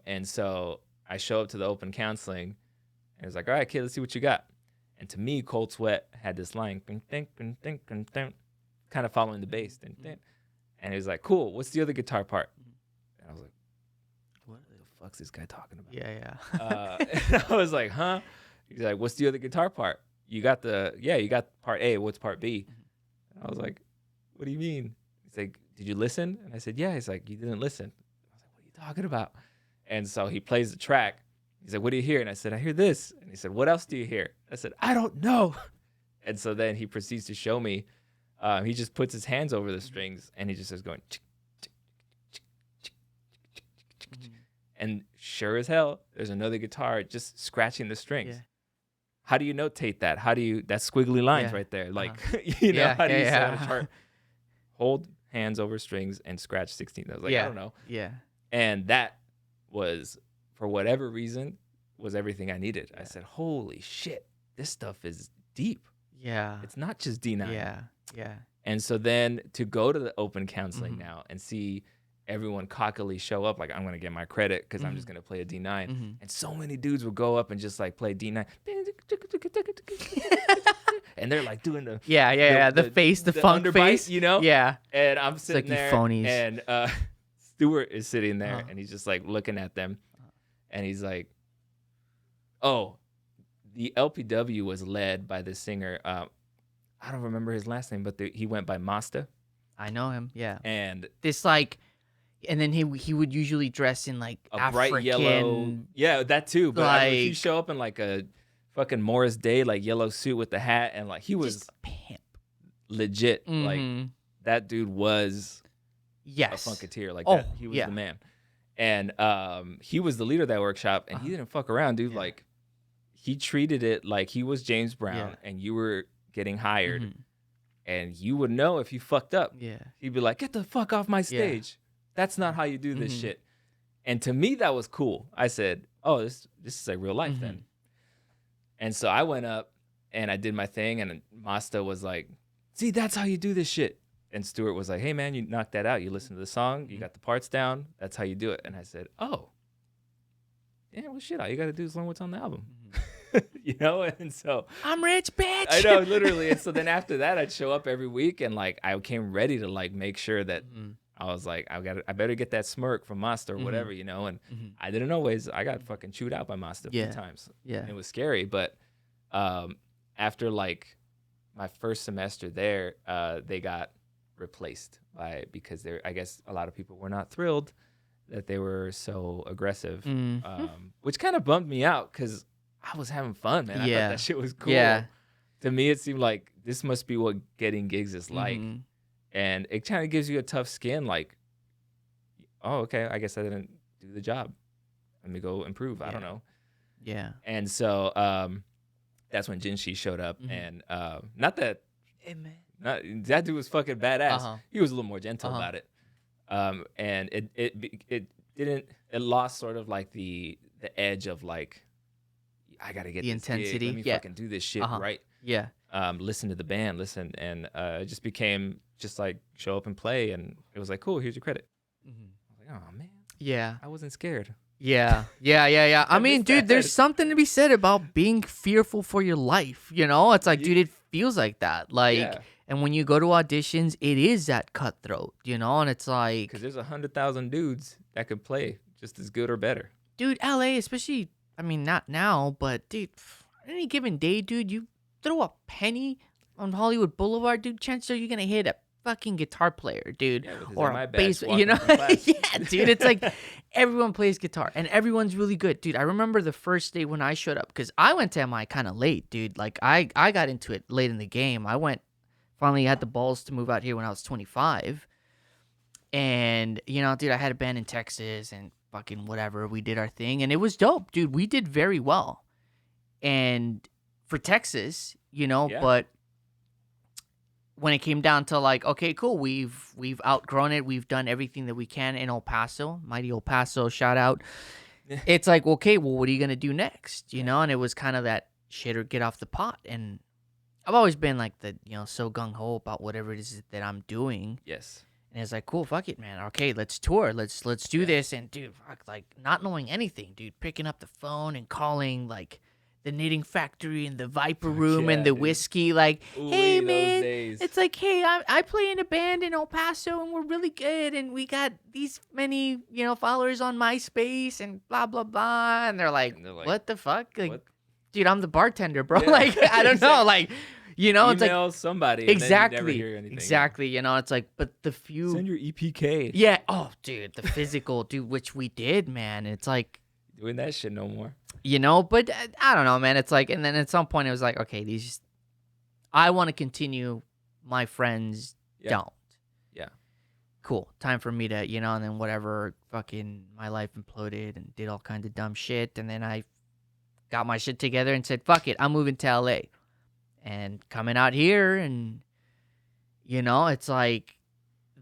And so I show up to the open counseling, and it's like, all right, kid, let's see what you got. And to me, Cold Sweat had this line, kind of following the bass. And he was like, cool, what's the other guitar part? And I was like, what the fuck's this guy talking about? Yeah. And I was like, huh? He's like, what's the other guitar part? You got part A. What's part B? And I was like, what do you mean? He's like, did you listen? And I said, yeah. He's like, you didn't listen. I was like, what are you talking about? And so he plays the track. He's like, what do you hear? And I said, I hear this. And he said, what else do you hear? I said, I don't know. And so then he proceeds to show me. He just puts his hands over the strings, and he just starts going. And sure as hell, there's another guitar just scratching the strings. Yeah. How do you notate that? That's squiggly lines Yeah. right there. Like, Yeah, how do you yeah, say on a yeah. chart? Hold hands over strings and scratch 16. I was like, Yeah. I don't know. Yeah. And that was, for whatever reason, was everything I needed. I said, holy shit, this stuff is deep. Yeah. It's not just D9. Yeah. And so then to go to the open counseling Mhm. now and see everyone cockily show up, like, I'm going to get my credit because I'm just going to play a D9. Mhm. And so many dudes would go up and just like play D9. And they're like doing the The face, the funk underbite, face, you know? Yeah. And I'm sitting like, there, you phonies. and Stuart is sitting there, Uh-huh. and he's just like looking at them, and he's like, "Oh, the LPW was led by the singer. I don't remember his last name, but he went by Masta, I know him. Yeah. and This like, and then he would usually dress in like a African, bright yellow, yeah, that too. But he like- show up in like a fucking Morris Day like yellow suit with the hat, and like he was just a pimp. legit. Like Mhm. that dude was Yes. a funketeer. Like Oh, that. He was yeah. the man. And he was the leader of that workshop, and he didn't fuck around, dude. Yeah. Like he treated it like he was James Brown, Yeah. and you were getting hired, Mhm. and you would know if you fucked up. Yeah. He'd be like, "Get the fuck off my stage. That's not how you do this Mhm. shit." And to me, that was cool. I said, "Oh, this is like real life then." And so I went up and I did my thing, and Masta was like, "See, that's how you do this shit." And Stuart was like, "Hey man, you knocked that out. You listened to the song, you got the parts down. That's how you do it." And I said, "Oh, yeah, well shit, all you got to do is learn what's on the album." You know, and so I'm rich, bitch. I know, literally. And so then after that, I'd show up every week, and like I came ready to like make sure that I was like, I better get that smirk from Master or whatever, you know. And I didn't always. I got fucking chewed out by Master a few times. Yeah. And it was scary, but after like my first semester there, they got replaced because I guess a lot of people were not thrilled that they were so aggressive, which kind of bummed me out because I was having fun, man. I thought that shit was cool. Yeah. To me, it seemed like this must be what getting gigs is like. And it kind of gives you a tough skin, like, oh, okay, I guess I didn't do the job. Let me go improve. I don't know. Yeah. And so that's when Jinshi showed up. And not that, Hey, man. that dude was fucking badass. Uh-huh. He was a little more gentle about it. And it lost sort of like the edge of like, I got to get The this gig. intensity. Let me fucking do this shit right. Yeah. Listen to the band, and it just became just like show up and play, and it was like, cool, here's your credit. Mhm. I was like, oh man, Yeah. I wasn't scared. Yeah. I I mean, miss dude, there's that. something to be said about being fearful for your life. It's like, dude, it feels like that. Like, Yeah, and when you go to auditions, it is that cutthroat, and it's like, because there's 100,000 dudes that could play just as good or better. dude, LA, especially, I mean, not now, but dude, any given day, dude, you throw a penny on Hollywood Boulevard, dude, chances are you're gonna hit a fucking guitar player, dude, Yeah, with his or a MI bass, badge walking from class. yeah, dude, it's like everyone plays guitar and everyone's really good, dude. I remember the first day when I showed up because I went to MI kind of late, dude. Like I got into it late in the game. Finally had the balls to move out here when I was 25, and dude, I had a band in Texas and fucking whatever. We did our thing and it was dope, dude. We did very well, and for Texas, Yeah. but when it came down to like, okay, cool, we've outgrown it. We've done everything that we can in El Paso, mighty El Paso, shout out. It's like, okay, well, what are you gonna do next? And it was kind of that shit or get off the pot. And I've always been like the so gung ho about whatever it is that I'm doing. Yes. And it's like, cool, fuck it, man. Okay, let's tour. Let's do this. And dude, fuck, like not knowing anything, dude, picking up the phone and calling like the Knitting Factory and the Viper Room and the dude. Whiskey, like, Ooh, hey those man, days. it's like, hey, I play in a band in El Paso and we're really good and we got these many followers on MySpace and blah blah blah, and they're like, what the fuck, like, what? Dude, I'm the bartender, bro. Yeah. Like, I don't know, like, it's like Email somebody. exactly, and then you never hear anything. exactly. It's like, but the few, Send your EPK. yeah, oh, dude, the physical, dude, which we did, man. It's like, Doing that shit no more. but I don't know, man. It's like, and then at some point it was like, okay, I want to continue. My friends don't. Yeah. Cool. Time for me to, and then whatever, fucking my life imploded and did all kinds of dumb shit. And then I got my shit together and said, fuck it, I'm moving to LA and coming out here. And, it's like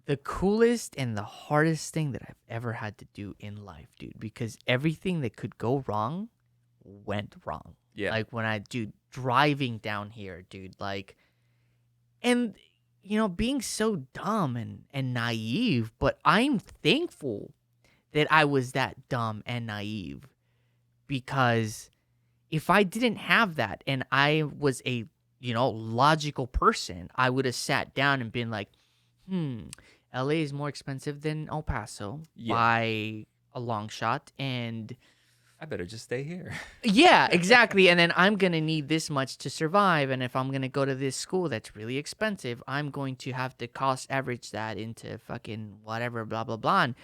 the coolest and the hardest thing that I've ever had to do in life, dude, because everything that could go wrong went wrong. Yeah. Like when driving down here, dude, like, and, being so dumb and naive, but I'm thankful that I was that dumb and naive, because if I didn't have that and I was a, logical person, I would have sat down and been like, LA is more expensive than El Paso by a long shot, and I better just stay here. yeah, exactly. And then I'm going to need this much to survive. And if I'm going to go to this school that's really expensive, I'm going to have to cost average that into fucking whatever, blah, blah, blah. And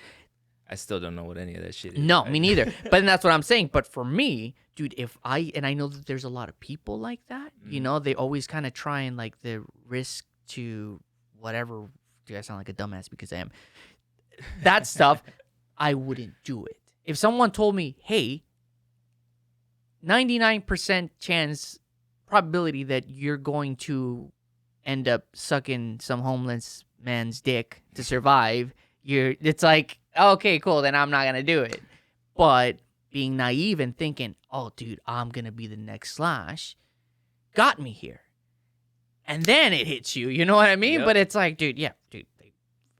I still don't know what any of that shit is. no, me neither. But then that's what I'm saying. But for me, dude, and I know that there's a lot of people like that, they always kind of try and like the risk to whatever. Dude, I sound like a dumbass because I am. That stuff, I wouldn't do it. If someone told me, hey, 99% chance probability that you're going to end up sucking some homeless man's dick to survive, it's like, okay, cool, then I'm not going to do it. But being naive and thinking, oh, dude, I'm going to be the next Slash, got me here. And then it hits you, you know what I mean? Yep. But it's like, dude,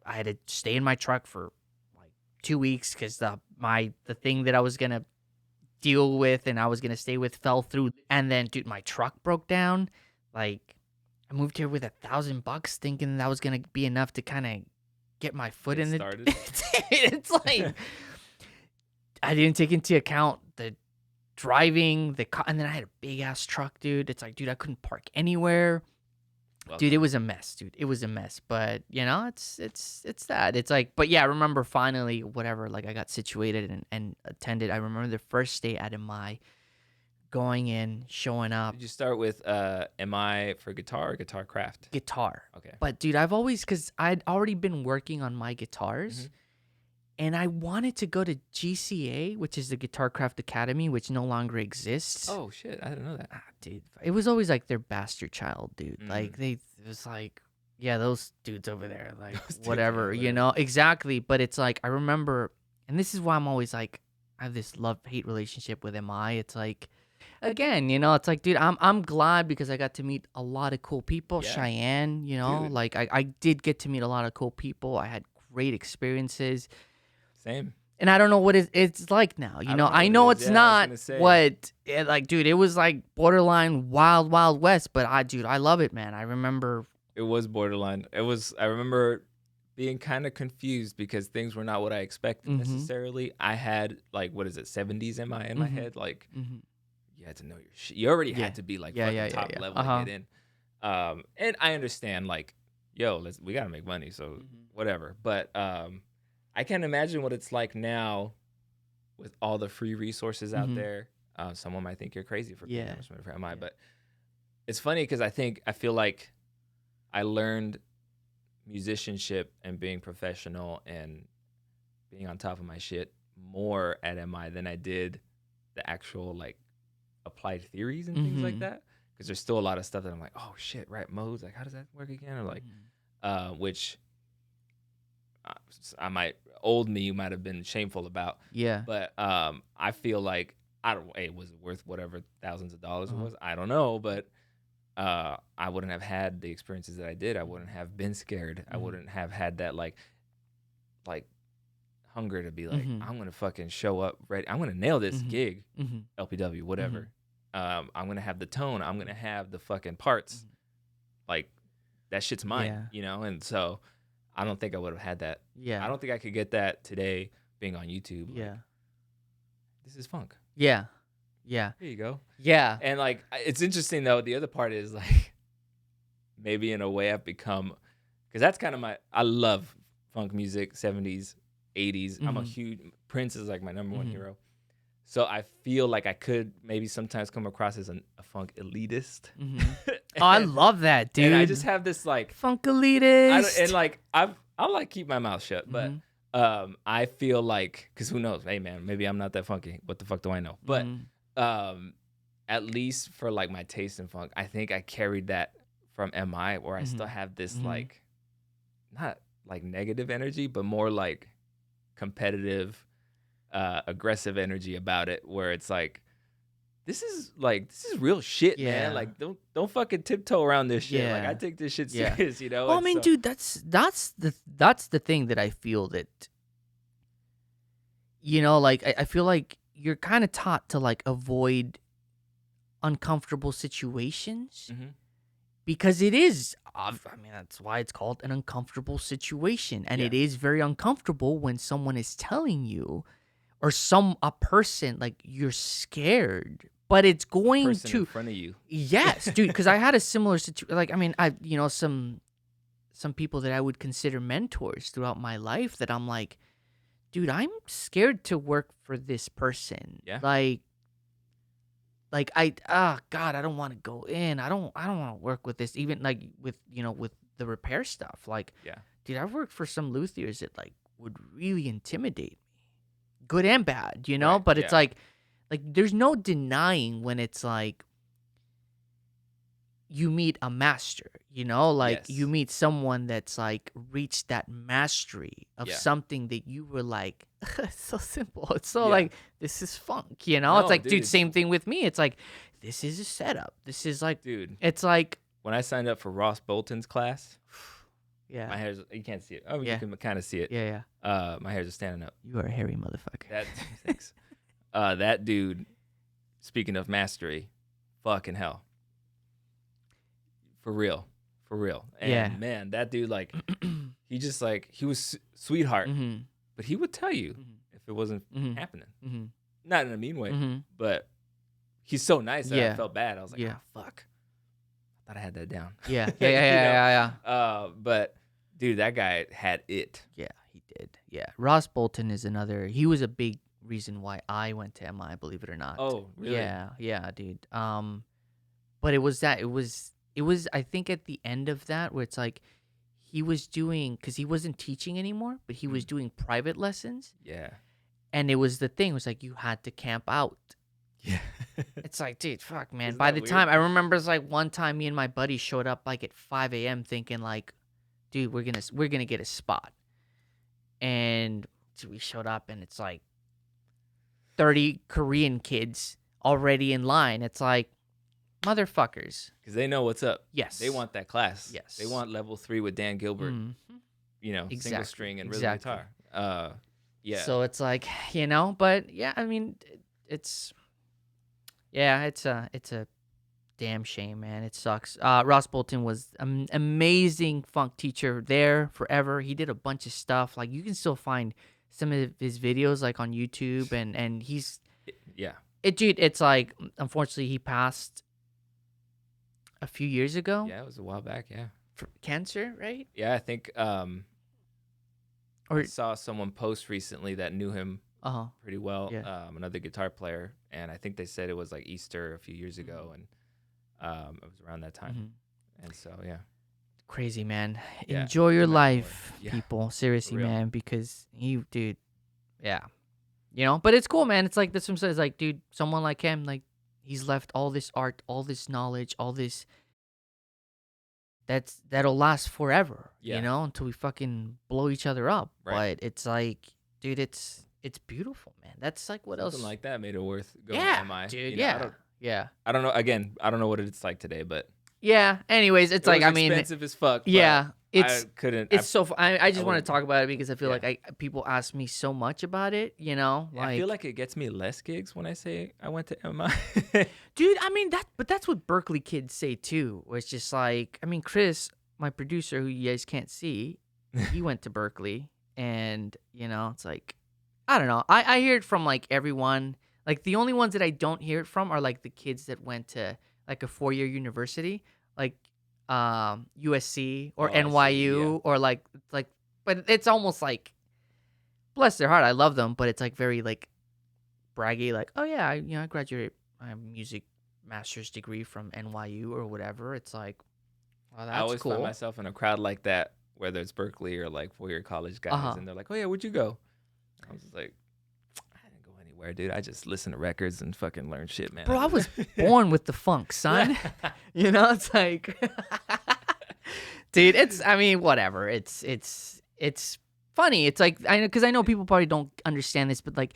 I had to stay in my truck for like 2 weeks because the thing that I was going to deal with and I was going to stay with fell through. And then, dude, my truck broke down. Like, I moved here with $1,000 thinking that was going to be enough to kind of get my foot in started. It's like, I didn't take into account the driving, and then I had a big ass truck, dude. It's like, dude, I couldn't park anywhere. Welcome. Dude, it was a mess, dude. It was a mess. But, it's that. It's like, but yeah, I remember finally, whatever, like I got situated and attended. I remember the first day at MI, going in, showing up. Did you start with MI for guitar or guitar craft? Guitar. Okay. But, dude, because I'd already been working on my guitars. And I wanted to go to GCA, which is the Guitar Craft Academy, which no longer exists. Oh, shit. I didn't know that. Dude, it was always like their bastard child, dude. Like, it was like, yeah, those dudes over there, like, whatever, Exactly. But it's like, I remember, and this is why I'm always like, I have this love-hate relationship with MI. It's like, again, you know, it's like, dude, I'm glad because I got to meet a lot of cool people. Yeah. Cheyenne, you know, Dude. like I did get to meet a lot of cool people. I had great experiences. Same. And I don't know what it's like now. You I know, don't know I what it know is. it's Yeah, I was not gonna say. what like, dude. It was like borderline wild, wild west. But dude, I love it, man. I remember. It was borderline. I remember being kind of confused because things were not what I expected Mm-hmm. necessarily. I had like, what is it, 70s in my Mm-hmm. head. Like, Mm-hmm. you had to know your shit. You already Yeah. had to be like Yeah, fucking yeah, top yeah. level to get in. And I understand like, yo, we gotta make money, so Mm-hmm. whatever. But I can't imagine what it's like now with all the free resources out Mm-hmm. there. Someone might think you're crazy for being Yeah. that much for MI, Yeah. but it's funny because I feel like I learned musicianship and being professional and being on top of my shit more at MI than I did the actual like applied theories and things like Mm-hmm. that. Because there's still a lot of stuff that I'm like, oh shit, right modes, like how does that work again? Or like, which I might old me might have been shameful about. Yeah. But I feel like it was worth whatever thousands of dollars it Uh-huh. was. I don't know, but I wouldn't have had the experiences that I did. I wouldn't have been scared. I wouldn't have had that like hunger to be like, I'm gonna fucking show up ready. I'm gonna nail this gig, LPW, whatever. I'm gonna have the tone. I'm gonna have the fucking parts. Like that shit's mine, you know. And so I don't think I would have had that. Yeah. I don't think I could get that today being on YouTube. Yeah. Like, this is funk. Yeah. Yeah. Here you go. Yeah. And like, it's interesting though. The other part is like, maybe in a way I've become, because that's kind of I love funk music, 70s, 80s. I'm a huge, Prince is like my number one hero. So I feel like I could maybe sometimes come across as a funk elitist. Oh, I love that, dude. And I just have this like funk elitist. and like I'll like keep my mouth shut, but I feel like, because who knows? Hey man, maybe I'm not that funky. What the fuck do I know? But at least for like my taste in funk, I think I carried that from MI, where I still have this like, not like negative energy, but more like competitive, aggressive energy about it, where it's like, this is real shit, man. Like don't fucking tiptoe around this shit. Like I take this shit serious, you know. Well, I mean, dude, that's the thing that I feel that, you know, like I feel like you're kind of taught to like avoid uncomfortable situations because it is. I mean, that's why it's called an uncomfortable situation, and it is very uncomfortable when someone is telling you, or a person, like, you're scared, but it's going to in front of you. Yes, dude. Because I had a similar situation. Like, I mean, some people that I would consider mentors throughout my life that I'm like, dude, I'm scared to work for this person. Yeah. Like God, I don't want to go in. I don't want to work with this. Even like with the repair stuff. Like, dude, I've worked for some luthiers that like would really intimidate me, good and bad, you know. Right, but it's like there's no denying when it's like you meet a master, you know, like you meet someone that's like reached that mastery of something that you were like, it's so simple. It's so like, this is funk, you know? No, it's like, dude, it's same thing with me. It's like, this is a setup. This is like, dude, it's like, when I signed up for Ross Bolton's class, yeah, my hair's, you can't see it. Oh, you can kind of see it. Yeah. My hair's just standing up. You are a hairy motherfucker. Thanks. That dude, speaking of mastery, fucking hell. For real. And man, that dude, like, he just like, he was sweetheart, but he would tell you if it wasn't happening. Not in a mean way, but he's so nice that I felt bad. I was like, fuck. I thought I had that down. Yeah. But dude, that guy had it. Yeah, he did. Yeah. Ross Bolton is another, he was a big reason why I went to MI, believe it or not. Oh, really? Yeah, dude. But it was, I think, at the end of that where it's like he was doing, because he wasn't teaching anymore, but he was doing private lessons. Yeah. And it was the thing, it was like you had to camp out. Yeah. It's like, dude, fuck, man. Isn't By that the weird? time, I remember it's like one time me and my buddy showed up like at 5 a.m. thinking like, dude, we're gonna get a spot. And so we showed up and it's like 30 Korean kids already in line. It's like, motherfuckers. Because they know what's up. Yes. They want that class. Yes. They want level 3 with Dan Gilbert. Mhm. Single Exactly, string and rhythm exactly. guitar. Yeah. So it's like, but yeah, I mean, it's a damn shame, man. It sucks. Ross Bolton was an amazing funk teacher there forever. He did a bunch of stuff. Like, you can still find some of his videos like on YouTube, and he's Yeah. dude. It's like, unfortunately, he passed a few years ago. Yeah, it was a while back. Yeah. For cancer, right? Yeah, I think Or I saw someone post recently that knew him pretty well. Yeah. Another guitar player, and I think they said it was like Easter a few years ago, and it was around that time. Mhm. And so, yeah. Crazy, man. Yeah, Enjoy your no matter life, what. Yeah, people. Seriously, for real. man, because dude, yeah. But it's cool, man. It's like, this one says, like, dude, someone like him, like, he's left all this art, all this knowledge, all this that'll last forever, Yeah. until we fucking blow each other up. Right. But it's like, dude, it's beautiful, man. That's like, what Something else? like that made it worth going Yeah, to MI. dude. You know, Yeah. Yeah. I don't know. Again, I don't know what it's like today, but Yeah. Anyways, it's it like, was I mean, expensive as fuck. But yeah, I couldn't. it's so. I just want to wouldn't- talk about it because I feel Yeah. like people ask me so much about it. I feel like it gets me less gigs when I say I went to MI. dude. I mean but that's what Berkeley kids say too. Where it's just like, I mean, Chris, my producer, who you guys can't see, he went to Berkeley, and it's like, I don't know. I hear it from like everyone. Like, the only ones that I don't hear it from are like the kids that went to like a 4-year university, like USC or Oh, I see, NYU, yeah. or like, but it's almost like, bless their heart, I love them, but it's like very like braggy, like, oh yeah, I graduated my music master's degree from NYU or whatever. It's like, well, that's I always cool. find myself in a crowd like that, whether it's Berkeley or like 4-year college guys, and they're like, "Oh yeah, where'd you go?" I was just like, "I didn't go anywhere, dude. I just listen to records and fucking learn shit, man." Bro, I was born with the funk, son. It's like, dude, I mean, whatever. It's funny. It's like, because I know people probably don't understand this, but like,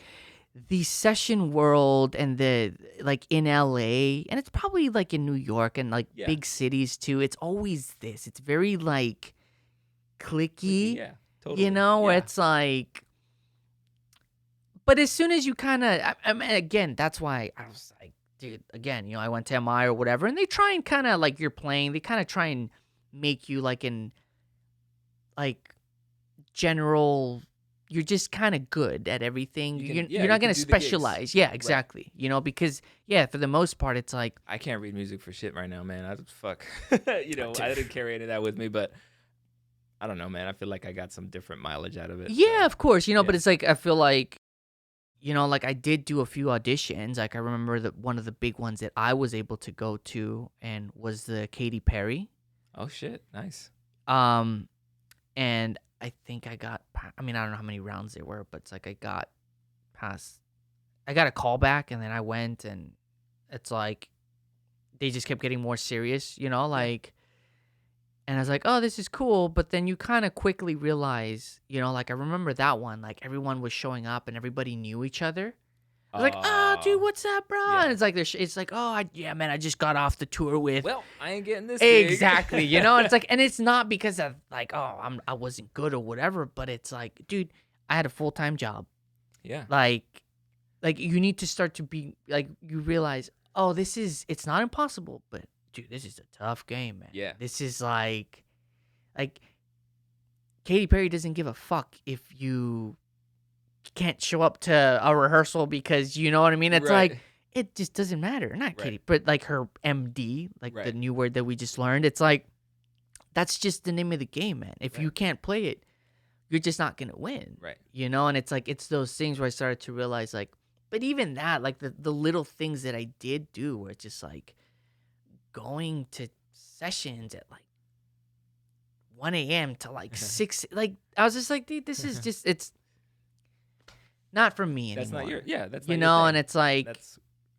the session world and the, like, in LA, and it's probably like in New York and like Yeah. big cities too, it's always this. It's very like clicky, Yeah, totally. where Yeah. it's like, but as soon as you kind of, I mean, again, that's why I was like, dude, again, I went to MI or whatever, and they try and kind of, like, you're playing, they kind of try and make you like like general, you're just kind of good at everything. You're not going to do the gigs. specialize. Yeah, exactly. Because, yeah, for the most part, it's like, I can't read music for shit right now, man. I didn't carry any of that with me, but I don't know, man. I feel like I got some different mileage out of it. yeah, so. of course, but yeah. it's like, I feel like, like, I did do a few auditions. Like, I remember that one of the big ones that I was able to go to and was the Katy Perry. Oh shit, nice. And I think I got, I mean, I don't know how many rounds there were, but it's like I got past, I got a call back, and then I went, and it's like they just kept getting more serious, like, and I was like, oh, this is cool. But then you kind of quickly realize, like, I remember that one, like, everyone was showing up and everybody knew each other. I was like, oh, dude, what's up, bro? Yeah. And it's like, it's like, oh, yeah, man, I just got off the tour with. Well, I ain't getting this gig. Exactly, It's like, and it's not because of like, oh, I wasn't good or whatever, but it's like, dude, I had a full-time job. Yeah. Like you need to start to be like, you realize, oh, it's not impossible, but dude, this is a tough game, man. Yeah. This is like Katy Perry doesn't give a fuck if you can't show up to a rehearsal because, you know what I mean? It's Right. like, it just doesn't matter. Not Right. Katy, but like her MD, like the Right. new word that we just learned. It's like, that's just the name of the game, man. If you Right. can't play it, you're just not going to win. Right. And it's like, it's those things where I started to realize, like, but even that, like the little things that I did do were just like going to sessions at like 1 a.m. to like 6. Like, I was just like, dude, this is just, it's not for me anymore. That's not your. Yeah, that's you not know, your and thing. it's like, That's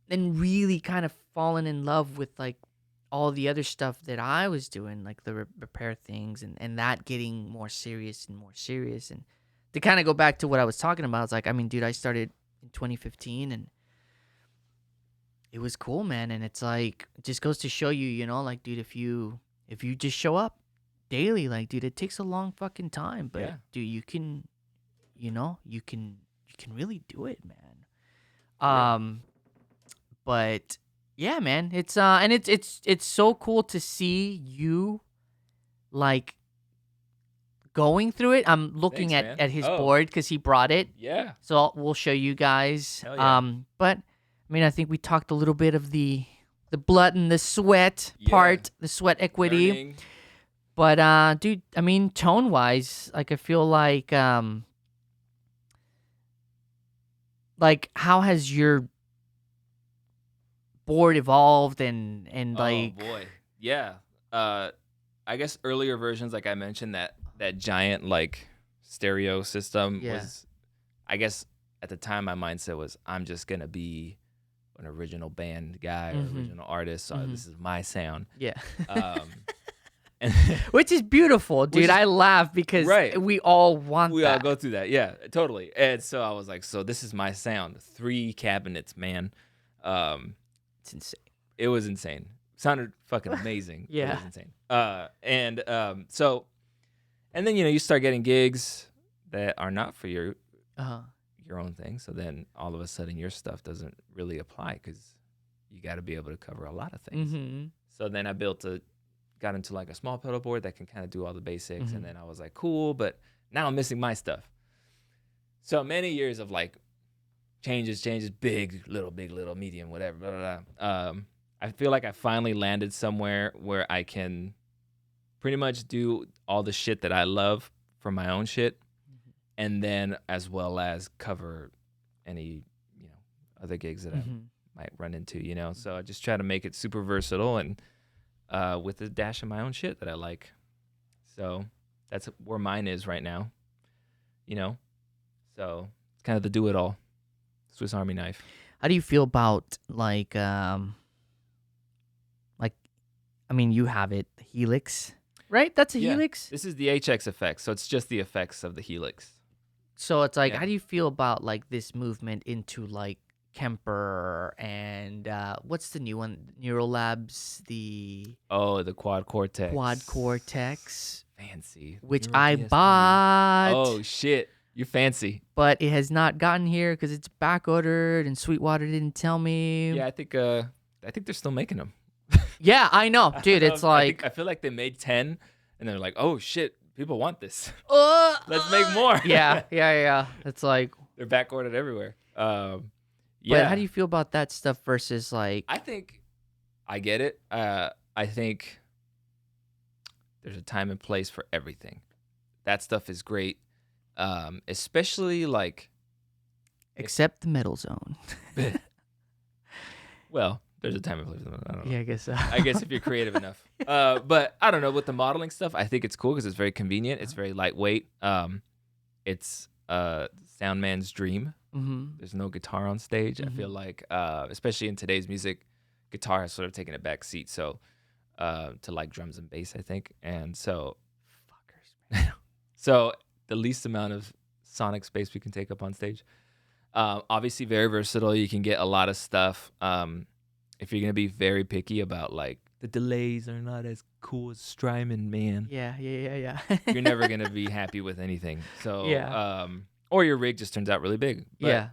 and really kind of fallen in love with like all the other stuff that I was doing, like the repair things, and that getting more serious and more serious. And to kind of go back to what I was talking about, it's like, I mean, dude, I started in 2015, and it was cool, man. And it's like, it just goes to show you, like, dude, if you just show up daily, like, dude, it takes a long fucking time, but Yeah. dude, you can, you can really do it, man. Yeah. But yeah, man, it's and it's so cool to see you, like, going through it. I'm looking Thanks, man. at his Oh, board because he brought it, yeah. so we'll show you guys. Hell yeah. But I mean, I think we talked a little bit of the blood and the sweat Yeah. part, the sweat equity. Learning. But dude, I mean, tone wise, like, I feel like how has your board evolved and like, Oh boy. Yeah. I guess earlier versions, like I mentioned, that giant like stereo system Yeah. was, I guess at the time my mindset was, I'm just gonna be an original band guy or original artist, so this is my sound. yeah. And Which is beautiful, dude. is- I laugh because Right. we all want we all that. go through that. Yeah, totally. And so I was like, so this is my sound. 3 cabinets, man. It's insane. It was insane. Sounded fucking amazing. It Yeah. was insane. So, and then, you start getting gigs that are not for your own thing. So then all of a sudden your stuff doesn't really apply because you got to be able to cover a lot of things. Mm-hmm. So then I got into like a small pedal board that can kind of do all the basics. And then I was like, cool, but now I'm missing my stuff. So many years of like changes, big, little, medium, whatever, blah, blah, blah. I feel like I finally landed somewhere where I can pretty much do all the shit that I love from my own shit. And then as well as cover any, other gigs that I might run into, So I just try to make it super versatile and with a dash of my own shit that I like. So that's where mine is right now, So it's kind of the do-it-all, Swiss Army knife. How do you feel about like I mean, you have it, the Helix, right? That's a Helix. This is the HX effects, so it's just the effects of the Helix. So it's like, Yeah. how do you feel about like this movement into like Kemper and what's the new one? Neurolabs, the Quad Cortex. Quad Cortex, Fancy. which Neuro I DSP. bought. Oh shit, you fancy. But it has not gotten here because it's back ordered and Sweetwater didn't tell me. Yeah, I think they're still making them. Yeah, I know, dude. It's like, I feel like they made 10, and they're like, oh shit, people want this. uh, Let's make more. yeah. It's like, They're back ordered everywhere. Yeah. but how do you feel about that stuff versus like? I think I get it. I think there's a time and place for everything. That stuff is great, especially like. Except the metal zone. Well, there's a time and place. I don't know. Yeah, I guess so. I guess if you're creative enough. But I don't know, with the modeling stuff, I think it's cool because it's very convenient. It's very lightweight. It's sound man's dream. Mm-hmm. There's no guitar on stage. I feel like, especially in today's music, guitar has sort of taken a back seat. So to like drums and bass, I think. And so, so the least amount of sonic space we can take up on stage. Obviously, very versatile. You can get a lot of stuff. If you're gonna be very picky about like the delays are not as cool as Strymon, man. Yeah. You're never gonna be happy with anything. So Yeah. Or your rig just turns out really big. But Yeah.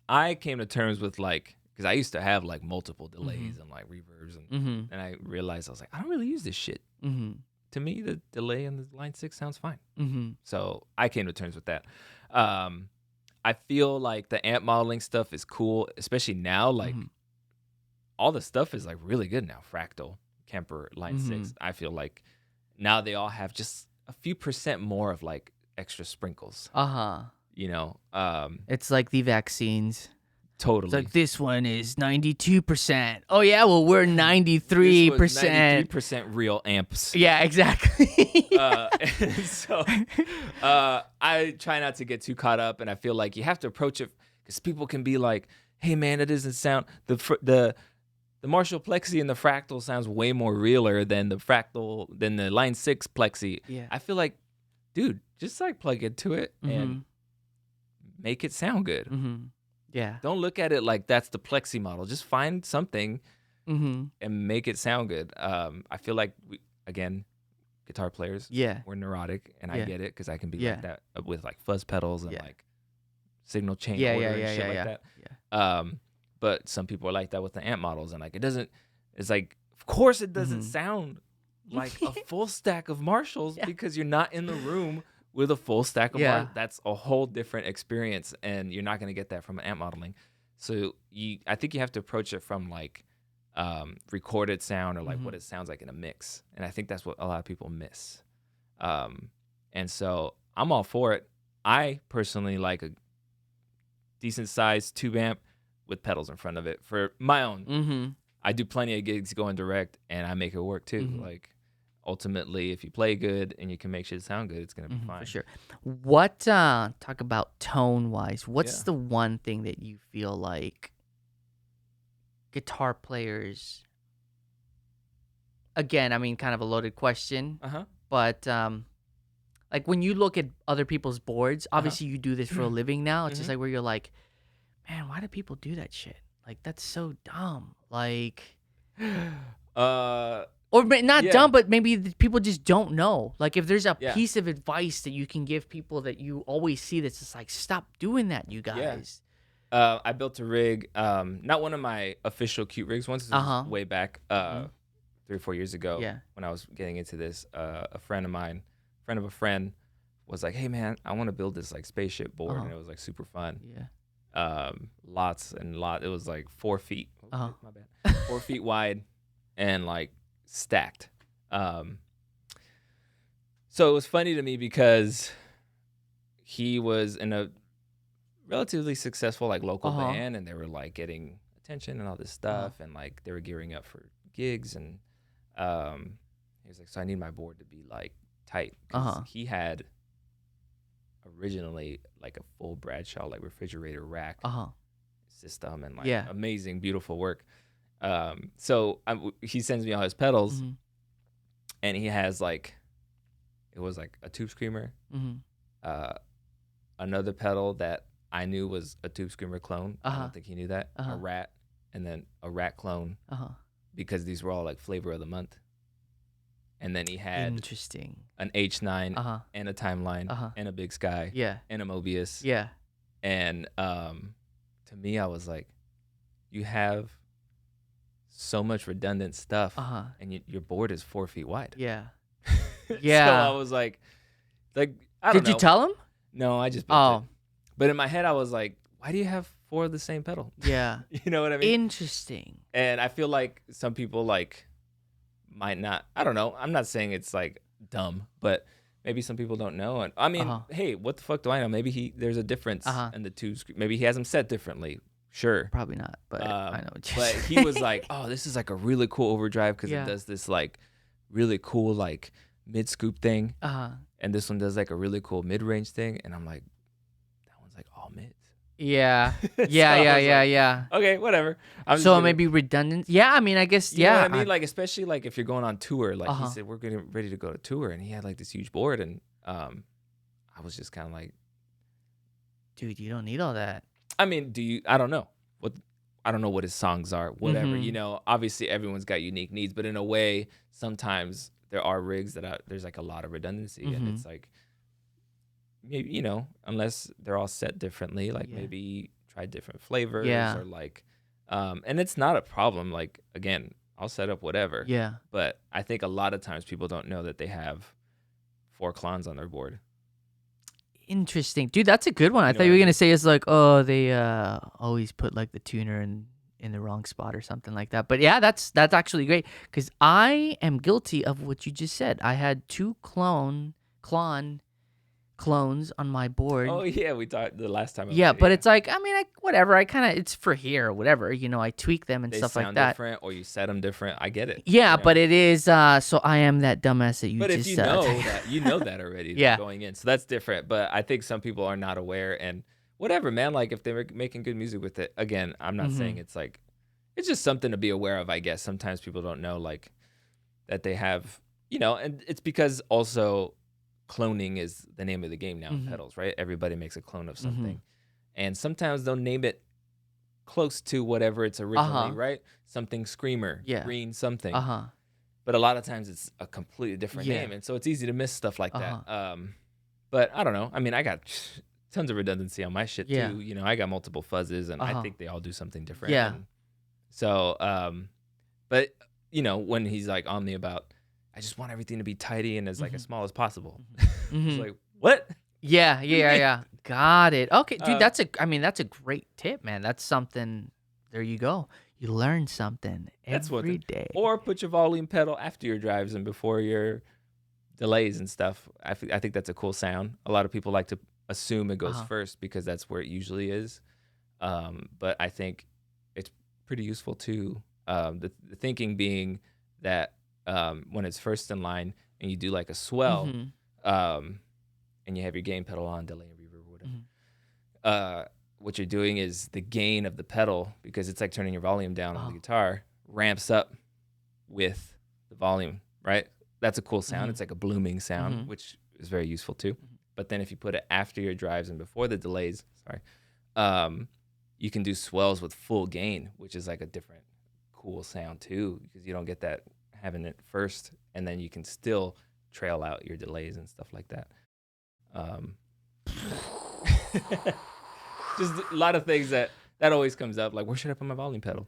I came to terms with like, because I used to have like multiple delays and like reverbs, and I realized I was like, I don't really use this shit. To me, the delay on the line 6 sounds fine. So I came to terms with that. I feel like the amp modeling stuff is cool, especially now. Like all the stuff is like really good now. Fractal, Kemper, Line 6. I feel like now they all have just a few % more of like extra sprinkles. It's like the vaccines. Totally. It's like, this one is 92%. Oh yeah, well we're 93%. 93% real amps. Yeah, exactly. So I try not to get too caught up, and I feel like you have to approach it because people can be like, "Hey man, that doesn't sound the Marshall Plexi and the Fractal sounds way more realer than the Line 6 Plexi." Yeah. I feel like, dude, just like plug into it and make it sound good. Yeah. Don't look at it like that's the plexi model. Just find something Mm-hmm. and make it sound good. I feel like again, guitar players, Yeah. we're neurotic, and I Yeah. get it because I can be Yeah. like that with like fuzz pedals and Yeah. like signal chain Yeah. order Yeah. and Yeah. shit Yeah. like Yeah. that. Yeah. But some people are like that with the amp models, and like it doesn't. It's like, of course, it doesn't Mhm. sound like a full stack of Marshalls Yeah. because you're not in the room with a full stack of Yeah. Marshalls. That's a whole different experience, and you're not going to get that from amp modeling. So I think you have to approach it from like recorded sound or like what it sounds like in a mix, and I think that's what a lot of people miss. And so I'm all for it. I personally like a decent sized tube amp with pedals in front of it for my own. Mm-hmm. I do plenty of gigs going direct, and I make it work too. Mhm. Like ultimately, if you play good and you can make shit sound good, it's gonna be fine. For sure. What talk about tone wise? What's Yeah. the one thing that you feel like guitar players? Again, I mean, kind of a loaded question, but like when you look at other people's boards, obviously you do this for a living now. It's just like where you're like, man, why do people do that shit? Like that's so dumb. Like, or not Yeah. dumb, but maybe people just don't know. Like if there's a Yeah. piece of advice that you can give people that you always see that's just like, stop doing that, you guys. I built a rig, not one of my official cute rigs. Once this was way back, 3 or 4 years ago. Yeah. When I was getting into this, a friend of mine, friend of a friend, was like, "Hey man, I want to build this like spaceship board," and it was like super fun. Yeah. Lots and lot. It was like 4 feet. Uh-huh. My bad. 4 feet wide, and like stacked. So it was funny to me because he was in a relatively successful like local band, and they were like getting attention and all this stuff, and like they were gearing up for gigs, and he was like, "So I need my board to be like tight," because he had originally like a full Bradshaw like refrigerator rack system and like amazing beautiful work. So he sends me all his pedals, and he has like, it was like a tube screamer, another pedal that I knew was a tube screamer clone. I don't think he knew that. A rat, and then a rat clone, because these were all like flavor of the month. And then he had an H9 and a Timeline and a Big Sky and a Mobius. Yeah. And to me, I was like, you have so much redundant stuff, and your board is 4 feet wide. Yeah. Yeah. So I was like, I don't know. Did you tell him? No, I just built it. But in my head, I was like, why do you have 4 of the same pedal? Yeah. You know what I mean? Interesting. And I feel like some people like might not, I don't know. I'm not saying it's like dumb, but maybe some people don't know. And I mean, hey, what the fuck do I know? Maybe there's a difference in the two. Maybe he has them set differently. Sure. Probably not, but I know what you're but saying. he was like, oh, this is like a really cool overdrive because it does this like really cool like mid scoop thing. And this one does like a really cool mid range thing. And I'm like, that one's like all mids. Yeah. So Yeah. Okay, whatever. So it may be redundant. Yeah, I mean, I guess, you know what I mean? Like, especially like if you're going on tour, like he said, we're getting ready to go to tour, and he had like this huge board, and I was just kind of like, dude, you don't need all that. I mean, I don't know what his songs are, whatever. You know, obviously everyone's got unique needs, but in a way, sometimes there are rigs that there's like a lot of redundancy, and it's like, maybe, you know, unless they're all set differently, like maybe try different flavors or like, and it's not a problem. Like, again, I'll set up whatever. Yeah. But I think a lot of times people don't know that they have 4 clones on their board. Interesting. Dude, that's a good one. I thought you were going to say it's like, oh, they always put like the tuner in the wrong spot or something like that. But yeah, that's actually great, because I am guilty of what you just said. I had 2 clones on my board. Oh yeah, we talked the last time. But it's like, I mean, whatever. I kind of, it's for here or whatever. You know, I tweak them and stuff like that. They sound different, or you set them different. I get it. Yeah, but it is. So I am that dumbass that you just said. But if you know that, you know that already. Going in, so that's different. But I think some people are not aware, and whatever, man. Like if they're making good music with it, again, I'm not saying it's like, it's just something to be aware of. I guess sometimes people don't know like that they have, you know, and it's because also cloning is the name of the game now in pedals, right? Everybody makes a clone of something. And sometimes they'll name it close to whatever it's originally, Uh-huh. right? Something screamer, Yeah. green something. Uh-huh. But a lot of times it's a completely different Yeah. name, and so it's easy to miss stuff like that. Uh-huh. But I don't know. I mean, I got tons of redundancy on my shit Yeah. too. I got multiple fuzzes, and I Uh-huh. think they all do something different. Yeah. And so, but when he's like on me about, I just want everything to be tidy and as like as small as possible. It's like, what? Yeah, What do you yeah, mean? yeah. Got it. Okay, dude, Uh, that's a great tip, man. That's something. There you go. You learn something that's one every thing. day. Or put your volume pedal after your drives and before your delays and stuff. I think that's a cool sound. A lot of people like to assume it goes Uh-huh. first because that's where it usually is. But I think it's pretty useful too. The thinking being that when it's first in line and you do like a swell, Mhm. and you have your gain pedal on, delay and reverb, or whatever. Mhm. What you're doing is the gain of the pedal, because it's like turning your volume down on the Uh-huh. guitar, ramps up with the volume, right? That's a cool sound. Mhm. It's like a blooming sound, Mhm. which is very useful too. Mhm. But then if you put it after your drives and before the delays, um, you can do swells with full gain, which is like a different cool sound too, because you don't get that having it first, and then you can still trail out your delays and stuff like that. Just a lot of things that always comes up, like where should I put my volume pedal?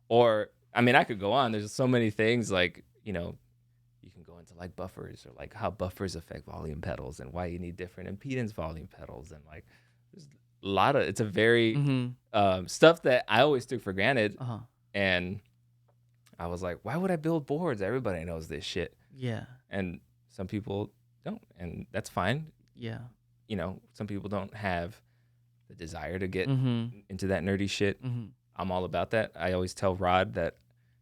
Or I mean, I could go on. There's so many things, like you can go into like buffers, or like how buffers affect volume pedals and why you need different impedance volume pedals, and like there's a lot of, it's a very Mhm. stuff that I always took for granted, Uh-huh. and I was like, why would I build boards? Everybody knows this shit, Yeah. and some people don't, and that's fine. Yeah. Some people don't have the desire to get Mhm. into that nerdy shit. Mhm. I'm all about that. I always tell Rod that,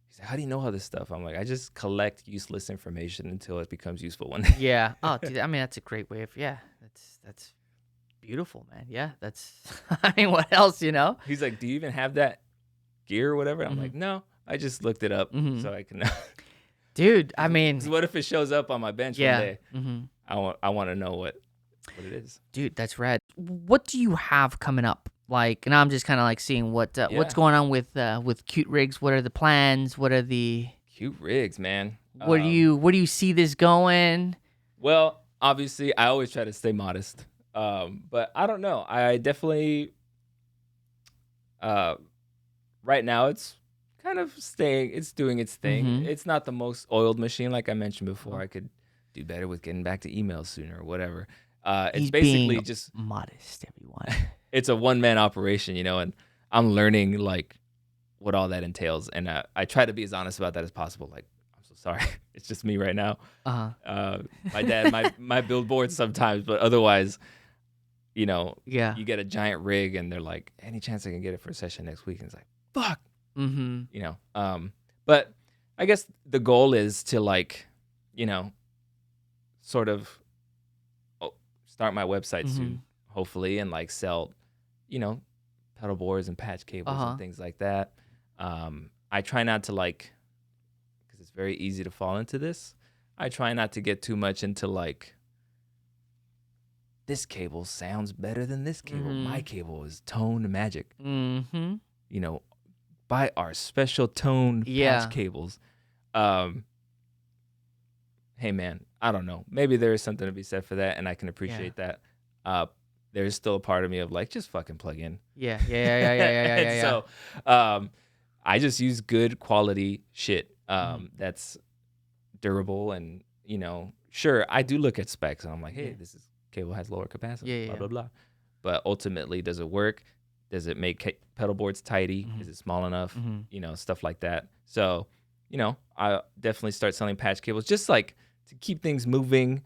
he's like, how do you know all this stuff? I'm like, I just collect useless information until it becomes useful one day. Yeah. Oh, dude, I mean, that's a great way of, yeah. That's beautiful, man. Yeah. That's I mean, what else, He's like, do you even have that gear or whatever? I'm like, Mhm. no, I just looked it up Mhm. so I can. Dude, I 'Cause mean, what if it shows up on my bench one yeah. day? Mhm. I want to know what it is. Dude, that's rad. What do you have coming up? Like, and I'm just kind of like seeing what's Yeah, going on with Cute Rigs. What are the plans? What are the cute rigs, man. where do you see this going? Well, obviously, I always try to stay modest. But I don't know. I definitely, uh, right now, it's kind of it's doing its thing. Mm-hmm. It's not the most oiled machine, like I mentioned before. Uh-huh. I could do better with getting back to emails sooner or whatever. It's He's being basically just, modest, everyone. it's a one-man operation, and I'm learning like what all that entails. And I try to be as honest about that as possible. Like, I'm so sorry. It's just me right now. Uh-huh. My dad might build boards sometimes, but otherwise, Yeah. you get a giant rig and they're like, any chance I can get it for a session next week? And it's like, fuck, Mm-hmm. But I guess the goal is to like, sort of start my website Mm-hmm. soon, hopefully, and like sell, you know, pedal boards and patch cables Uh-huh. and things like that. I try not to like, because it's very easy to fall into this. I try not to get too much into like, this cable sounds better than this cable. Mm-hmm. My cable is tone magic. Mm-hmm. Buy our special tone Yeah. patch cables. Hey man, I don't know. Maybe there is something to be said for that, and I can appreciate that. There's still a part of me of like, just fucking plug in. Yeah. Yeah. Yeah. Yeah. Yeah. Yeah. And Yeah. so, I just use good quality shit. That's durable, and sure, I do look at specs, and I'm like, hey, Yeah. this cable has lower capacitance, Yeah. blah Yeah. blah blah. But ultimately, does it work? Does it make pedal boards tidy? Mhm. Is it small enough? Mhm. Stuff like that. So, I definitely start selling patch cables, just like to keep things moving.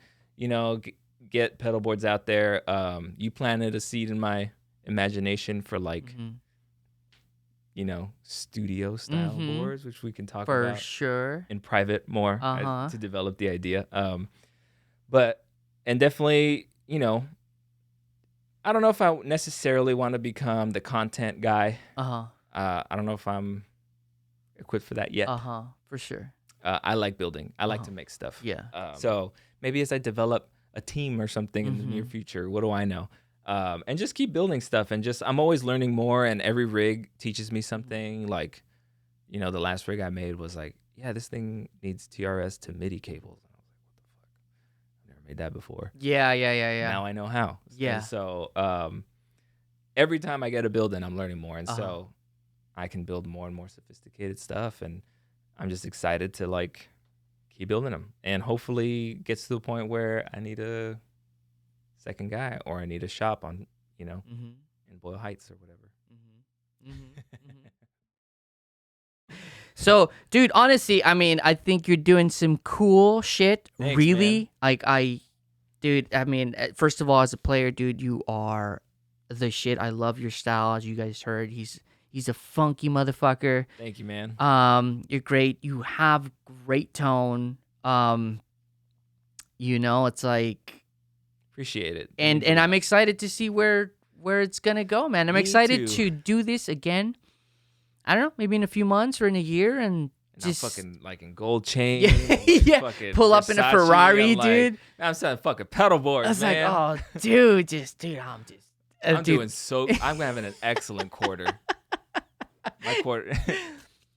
Get pedal boards out there. You planted a seed in my imagination for like, Mhm. studio style Mhm. boards, which we can talk For about sure. in private more, Uh-huh. to develop the idea. But and definitely, I don't know if I necessarily want to become the content guy. Uh-huh. I don't know if I'm equipped for that yet. Uh-huh. For sure. I like building. I like Uh-huh. to make stuff. Yeah. So maybe as I develop a team or something in the near Mhm. future, what do I know? And just keep building stuff. And just I'm always learning more, and every rig teaches me something. Like, you know, the last rig I made was like, yeah, this thing needs TRS to MIDI cables. And I was like, what the fuck? I've never made that before. Yeah. Now I know how. Yeah. And so every time I get a build in, I'm learning more. And so I can build more and more sophisticated stuff. And I'm just excited to like keep building them. And hopefully gets to the point where I need a second guy or I need a shop on, you know, in Boyle Heights or whatever. So, dude, honestly, I mean, I think you're doing some cool shit. Thanks, really, man. Dude, I mean, first of all, as a player, dude, you are the shit. I love your style, as you guys heard. He's a funky motherfucker. Thank you, man. You're great. You have great tone. You know, it's like, Appreciate it. and I'm excited to see where it's gonna go, man. I'm Me excited too. to do this again. I don't know, maybe in a few months or in a year, and just I'm fucking like in gold chain. yeah, fucking pull up in a Versace. Ferrari, I'm like, dude. I'm selling fucking pedal boards, I was man. like, oh, dude, I'm doing so. I'm having an excellent quarter.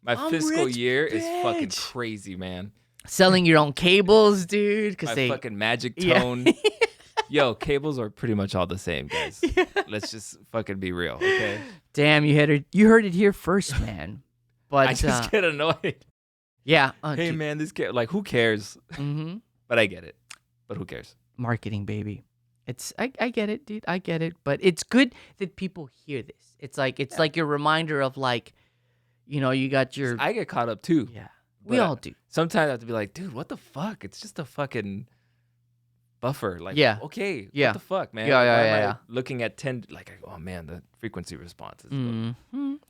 My I'm fiscal rich, year is fucking bitch. crazy, man. selling your own cables, dude, because My they fucking magic Yeah. tone. Yo, cables are pretty much all the same, guys. Let's just fucking be real, okay? Damn, you heard it here first, man. But I just get annoyed. yeah, Hey, man, this like, who cares? Mm-hmm. But I get it. But who cares? Marketing, baby. I get it, dude. I get it. But it's good that people hear this. It's like your reminder of like, you know, you got your I get caught up too. yeah. We But all do. Sometimes I have to be like, dude, what the fuck? It's just a fucking buffer. Like, Yeah. okay, Yeah. what the fuck, man? Yeah, Why am yeah. I looking at 10, like, oh man, the frequency response is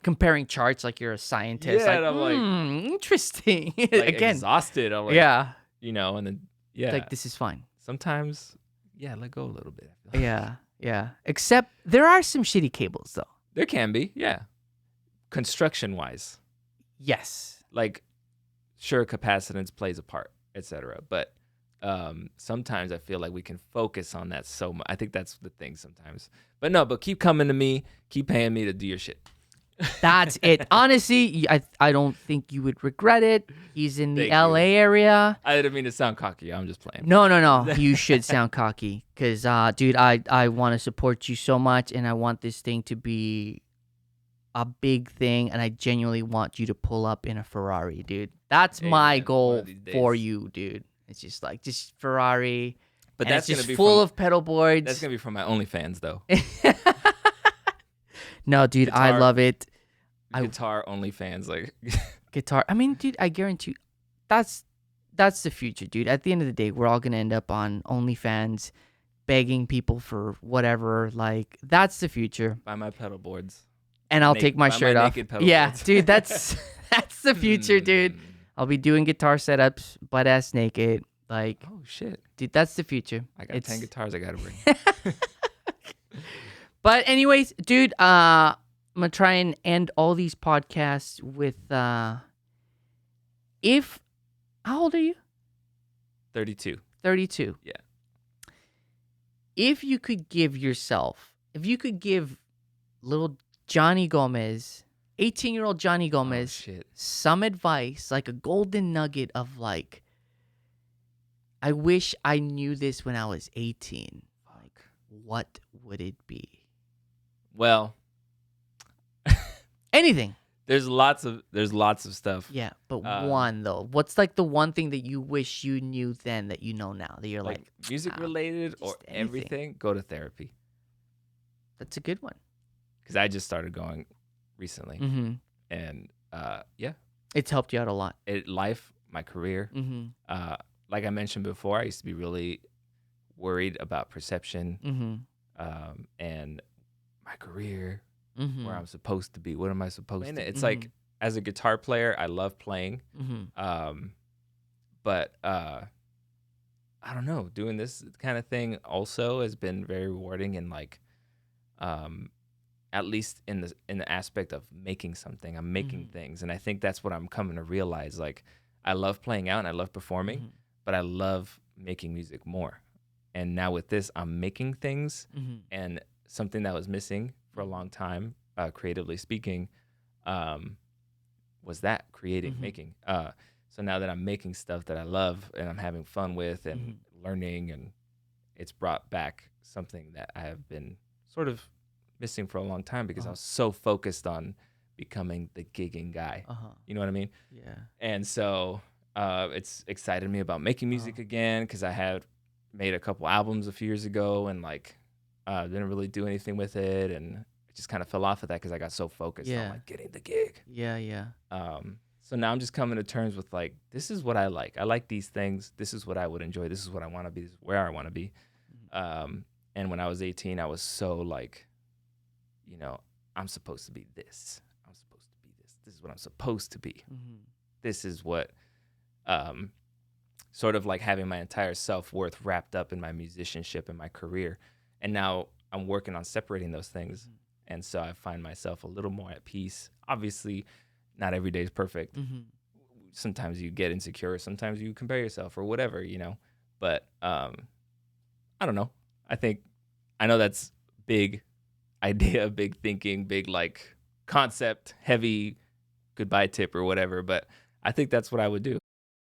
Comparing charts like you're a scientist. Yeah, like, and I'm like- interesting. like, Again. exhausted. I'm like, Yeah. you know, and then, yeah. Like, this is fine. Sometimes, yeah, let go a little bit. I feel like. Yeah. Except there are some shitty cables, though. There can be, yeah. Construction-wise. Yes. Like, sure, capacitance plays a part, etc. But sometimes I feel like we can focus on that so much. I think that's the thing sometimes. But keep coming to me, keep paying me to do your shit. That's it. Honestly, I don't think you would regret it. He's in the Thank LA you. area. I didn't mean to sound cocky. I'm just playing. No. You should sound cocky. Because, dude, I want to support you so much, and I want this thing to be a big thing, and I genuinely want you to pull up in a Ferrari, dude. That's Hey, my man, one goal of these for days. you, dude. It's just Ferrari. But and that's it's gonna just be full from, of pedal boards. That's gonna be from my OnlyFans though. No, dude, I Guitar- love it. Guitar OnlyFans, like Guitar. I mean, dude, I guarantee you, that's the future, dude. At the end of the day, we're all gonna end up on OnlyFans, begging people for whatever. Like, that's the future. buy my pedal boards. And I'll Naked- take my buy my shirt off. naked pedal Yeah, boards. dude, that's the future, dude. I'll be doing guitar setups, butt ass naked. Like, Oh shit! dude, that's the future. I got 10 guitars I gotta bring. But anyways, dude, I'm gonna try and end all these podcasts with how old are you? 32. 32. Yeah. If you could give little Johnny Gomez, 18-year-old Johnny Oh Gomez, shit! some advice, like a golden nugget of like, I wish I knew this when I was 18. Like, what would it be? Well, Anything. there's lots of stuff. Yeah, but Um, one though. What's like the one thing that you wish you knew then that you know now that you're like, music "Ah, related or just anything." everything. Go to therapy that's a good one. because I just started going recently, Mm-hmm. and yeah, It's helped you out a lot. life, my career. Mm-hmm. Like I mentioned before, I used to be really worried about perception Mm-hmm. and my career, Mm-hmm. where I'm supposed to be. What am I supposed to? It's Mhm. like as a guitar player, I love playing, Mm-hmm. but I don't know. Doing this kind of thing also has been very rewarding, and like, at least in the aspect of making something. I'm making Mhm. things, and I think that's what I'm coming to realize. Like, I love playing out and I love performing, Mhm. but I love making music more. And now with this, I'm making things, Mm-hmm. and something that was missing for a long time, creatively speaking, was that creating, making. So now that I'm making stuff that I love and I'm having fun with and learning, and it's brought back something that I have been sort of missing for a long time because I was so focused on becoming the gigging guy. You know what I mean? Yeah. And so it's excited me about making music again, because I had made a couple albums a few years ago and like didn't really do anything with it, and I just kind of fell off of that because I got so focused on like getting the gig. Yeah. So now I'm just coming to terms with like, this is what I like. I like these things. This is what I would enjoy. This is what I want to be. This is where I want to be. And when I was 18, I was so like, you know, I'm supposed to be this. I'm supposed to be this. This is what I'm supposed to be. This is what, sort of like having my entire self-worth wrapped up in my musicianship and my career. And now I'm working on separating those things. And so I find myself a little more at peace. Obviously, not every day is perfect. Sometimes you get insecure. Sometimes you compare yourself or whatever, you know. But I don't know. I know that's big idea, big thinking, big like concept, heavy goodbye tip or whatever. But I think that's what I would do.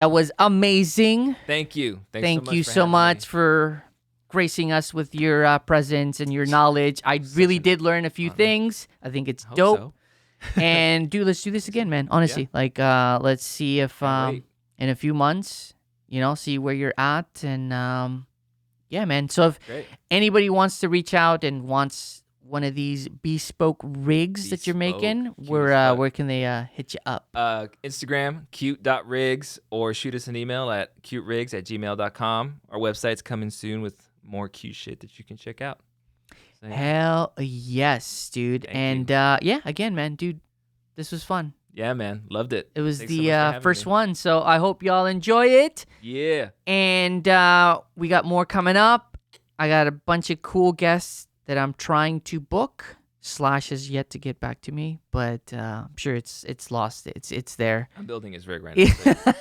That was amazing. Thank you. Thank you so much for gracing us with your presence and your knowledge. I really did learn a few things. I think it's dope. So. And dude, let's do this again, man. Honestly, like let's see if in a few months, you know, see where you're at, and yeah, man. So if anybody wants to reach out and wants one of these bespoke rigs that you're making, where can they hit you up? Instagram, cute.rigs, or shoot us an email at cuterigs@gmail.com. Our website's coming soon with more cute shit that you can check out. So, Hell yes, dude. Thank and yeah, again, man, dude, this was fun. Yeah, man. Loved it. It was Thanks so much for having first me. one, so I hope y'all enjoy it. Yeah. And we got more coming up. I got a bunch of cool guests that I'm trying to book. Slash has yet to get back to me, but I'm sure it's lost. It's there. I'm building his rig right now.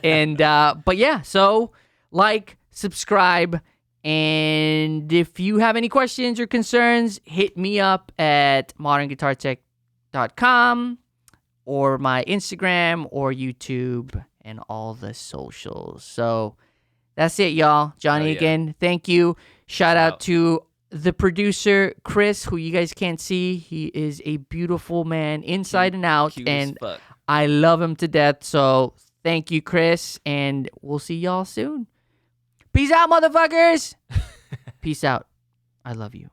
And but yeah, so like, subscribe, and if you have any questions or concerns, hit me up at modernguitartech.com or my Instagram or YouTube and all the socials. So that's it, y'all. Johnny again. Thank you. Shout out to the producer, Chris, who you guys can't see. He is a beautiful man inside and out, Cute and as fuck. I love him to death. So thank you, Chris, and we'll see y'all soon. Peace out, motherfuckers. Peace out. I love you.